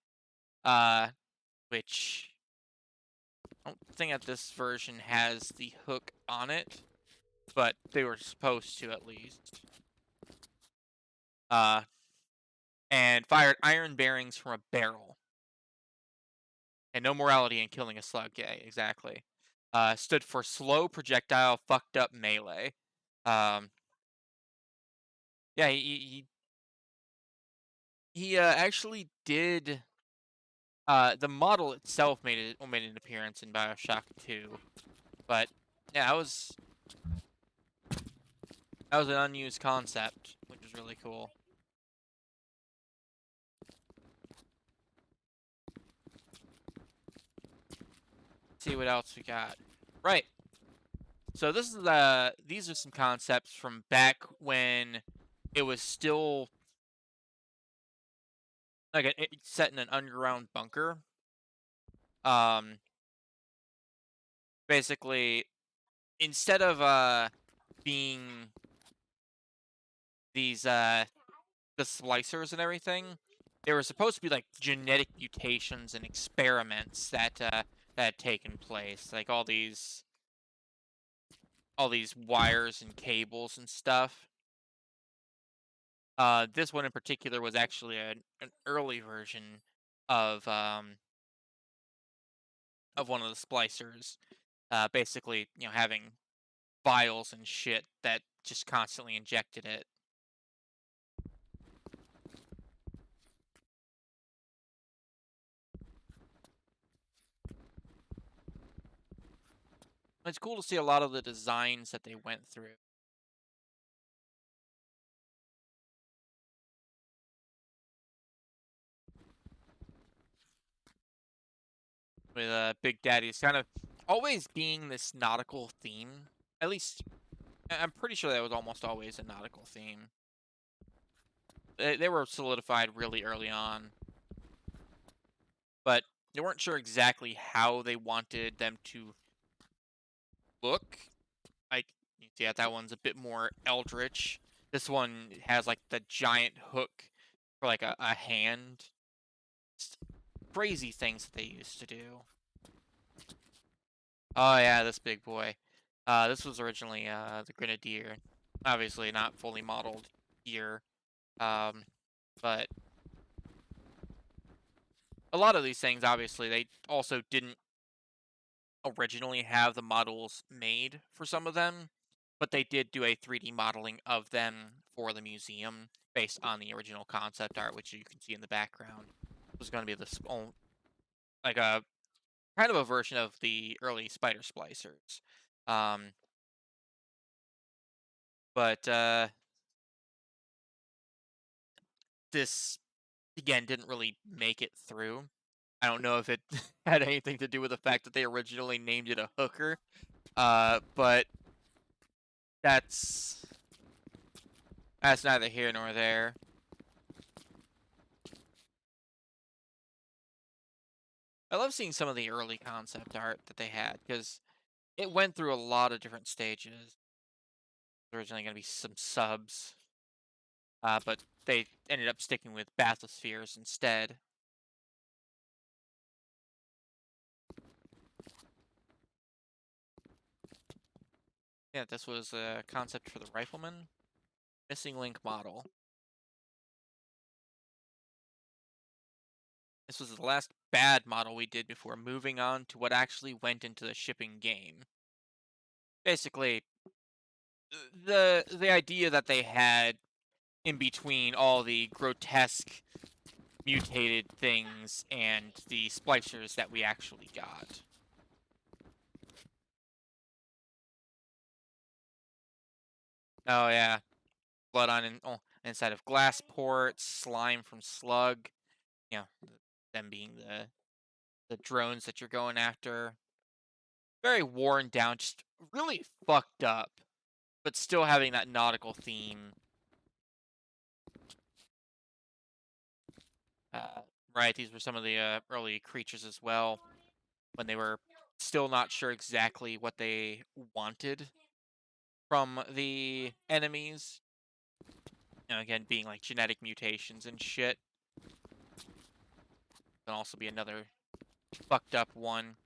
uh, which I don't think that this version has the hook on it, but they were supposed to at least. Uh, and fired iron bearings from a barrel. And no morality in killing a slug. Yeah, exactly. Stood for slow projectile fucked up melee. Yeah, he actually did. The model itself made an appearance in Bioshock 2, but yeah, that was an unused concept, which was really cool. Let's see what else we got. Right. So these are some concepts from back when it was still like set in an underground bunker. Basically, instead of being these the splicers and everything, they were supposed to be like genetic mutations and experiments that had taken place, like all these wires and cables and stuff. This one in particular was actually an early version of um of one of the splicers. Basically, having vials and shit that just constantly injected it. It's cool to see a lot of the designs that they went through. With Big Daddy's kind of always being this nautical theme. At least, I'm pretty sure that was almost always a nautical theme. They were solidified really early on, but they weren't sure exactly how they wanted them to look. Like, yeah, that one's a bit more eldritch. This one has like the giant hook for like a hand. Just crazy things that they used to do. Oh yeah, this big boy. This was originally the Grenadier. Obviously not fully modeled here. But a lot of these things, obviously, they also didn't originally have the models made for some of them, but they did do a 3D modeling of them for the museum based on the original concept art, which you can see in the background. It was going to be this, like a kind of a version of the early spider splicers. Um, but this again didn't really make it through. I don't know if it had anything to do with the fact that they originally named it a hooker, but that's neither here nor there. I love seeing some of the early concept art that they had because it went through a lot of different stages. There's originally going to be some subs, but they ended up sticking with bathyspheres instead. Yeah, this was a concept for the rifleman. Missing link model. This was the last bad model we did before moving on to what actually went into the shipping game. Basically, the idea that they had in between all the grotesque mutated things and the splicers that we actually got. Oh yeah, blood on inside of glass ports, slime from slug. You know, them being the drones that you're going after. Very worn down, just really fucked up, but still having that nautical theme. Right, these were some of the early creatures as well, when they were still not sure exactly what they wanted from the enemies. You know, again, being like genetic mutations and shit. Can also be another fucked up one.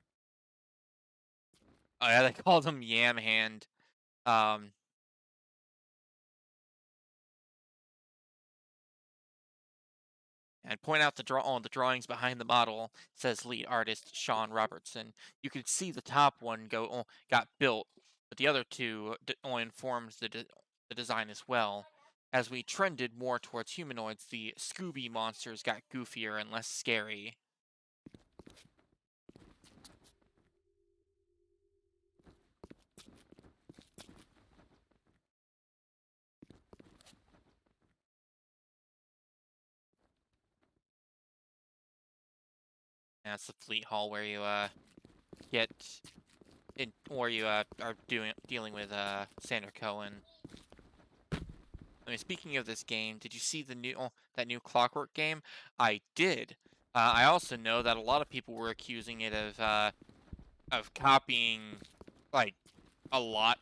Oh yeah, they called him Yam Hand. And point out the drawings behind the model, says lead artist Sean Robertson. You could see the top one got built, but the other two only informs the design as well. As we trended more towards humanoids, the Scooby monsters got goofier and less scary. That's the Fleet Hall where you get in, or you are dealing with Sandra Cohen. I mean, speaking of this game, did you see the that new Clockwork game? I did. I also know that a lot of people were accusing it of copying like a lot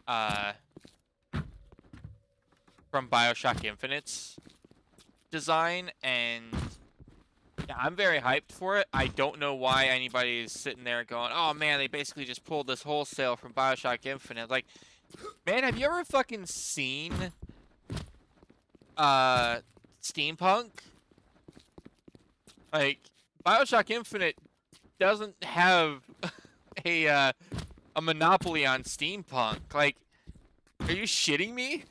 uh from Bioshock Infinite's design, and yeah, I'm very hyped for it. I don't know why anybody's sitting there going, "Oh man, they basically just pulled this wholesale from Bioshock Infinite." Like, man, have you ever fucking seen uh Steampunk? Like, Bioshock Infinite doesn't have a monopoly on steampunk. Like, are you shitting me?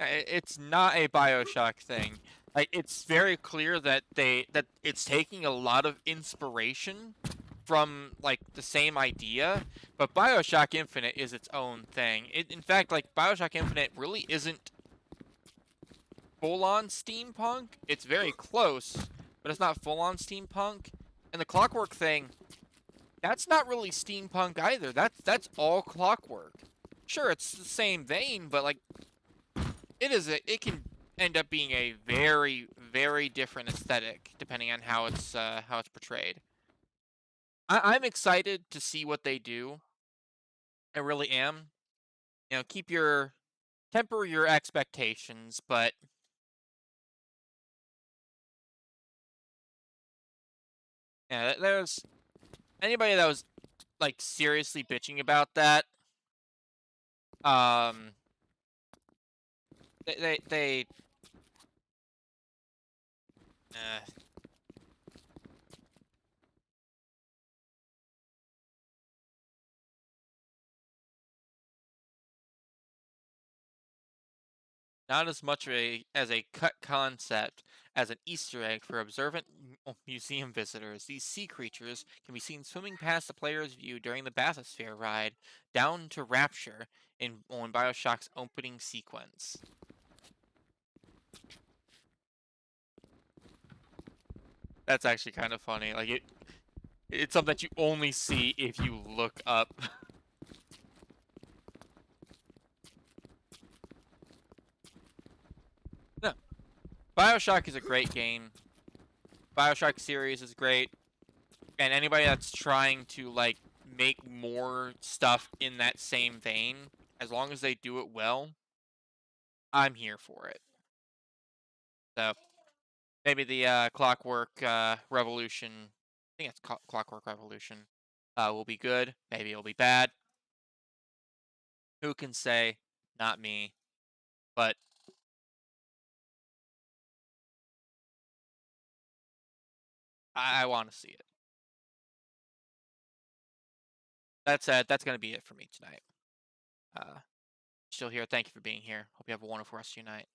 It's not a Bioshock thing. Like, it's very clear that it's taking a lot of inspiration from like the same idea, but Bioshock Infinite is its own thing. In fact, like, Bioshock Infinite really isn't full-on steampunk. It's very close, but it's not full-on steampunk. And the Clockwork thing, that's not really steampunk either. That's all Clockwork. Sure, it's the same vein, but like, it can end up being a very, very different aesthetic depending on how it's portrayed. I'm excited to see what they do. I really am. You know, temper your expectations, but yeah, there's anybody that was like seriously bitching about that. Um, they not as much as a cut concept as an Easter egg for observant museum visitors. These sea creatures can be seen swimming past the player's view during the bathysphere ride down to Rapture on Bioshock's opening sequence. That's actually kind of funny. Like, it's something that you only see if you look up. No, Bioshock is a great game. Bioshock series is great, and anybody that's trying to like make more stuff in that same vein, as long as they do it well, I'm here for it. So maybe the Clockwork Revolution, I think it's Clockwork Revolution, will be good. Maybe it'll be bad. Who can say? Not me. But I want to see it. That's gonna be it for me tonight. Still here. Thank you for being here. Hope you have a wonderful rest of your night.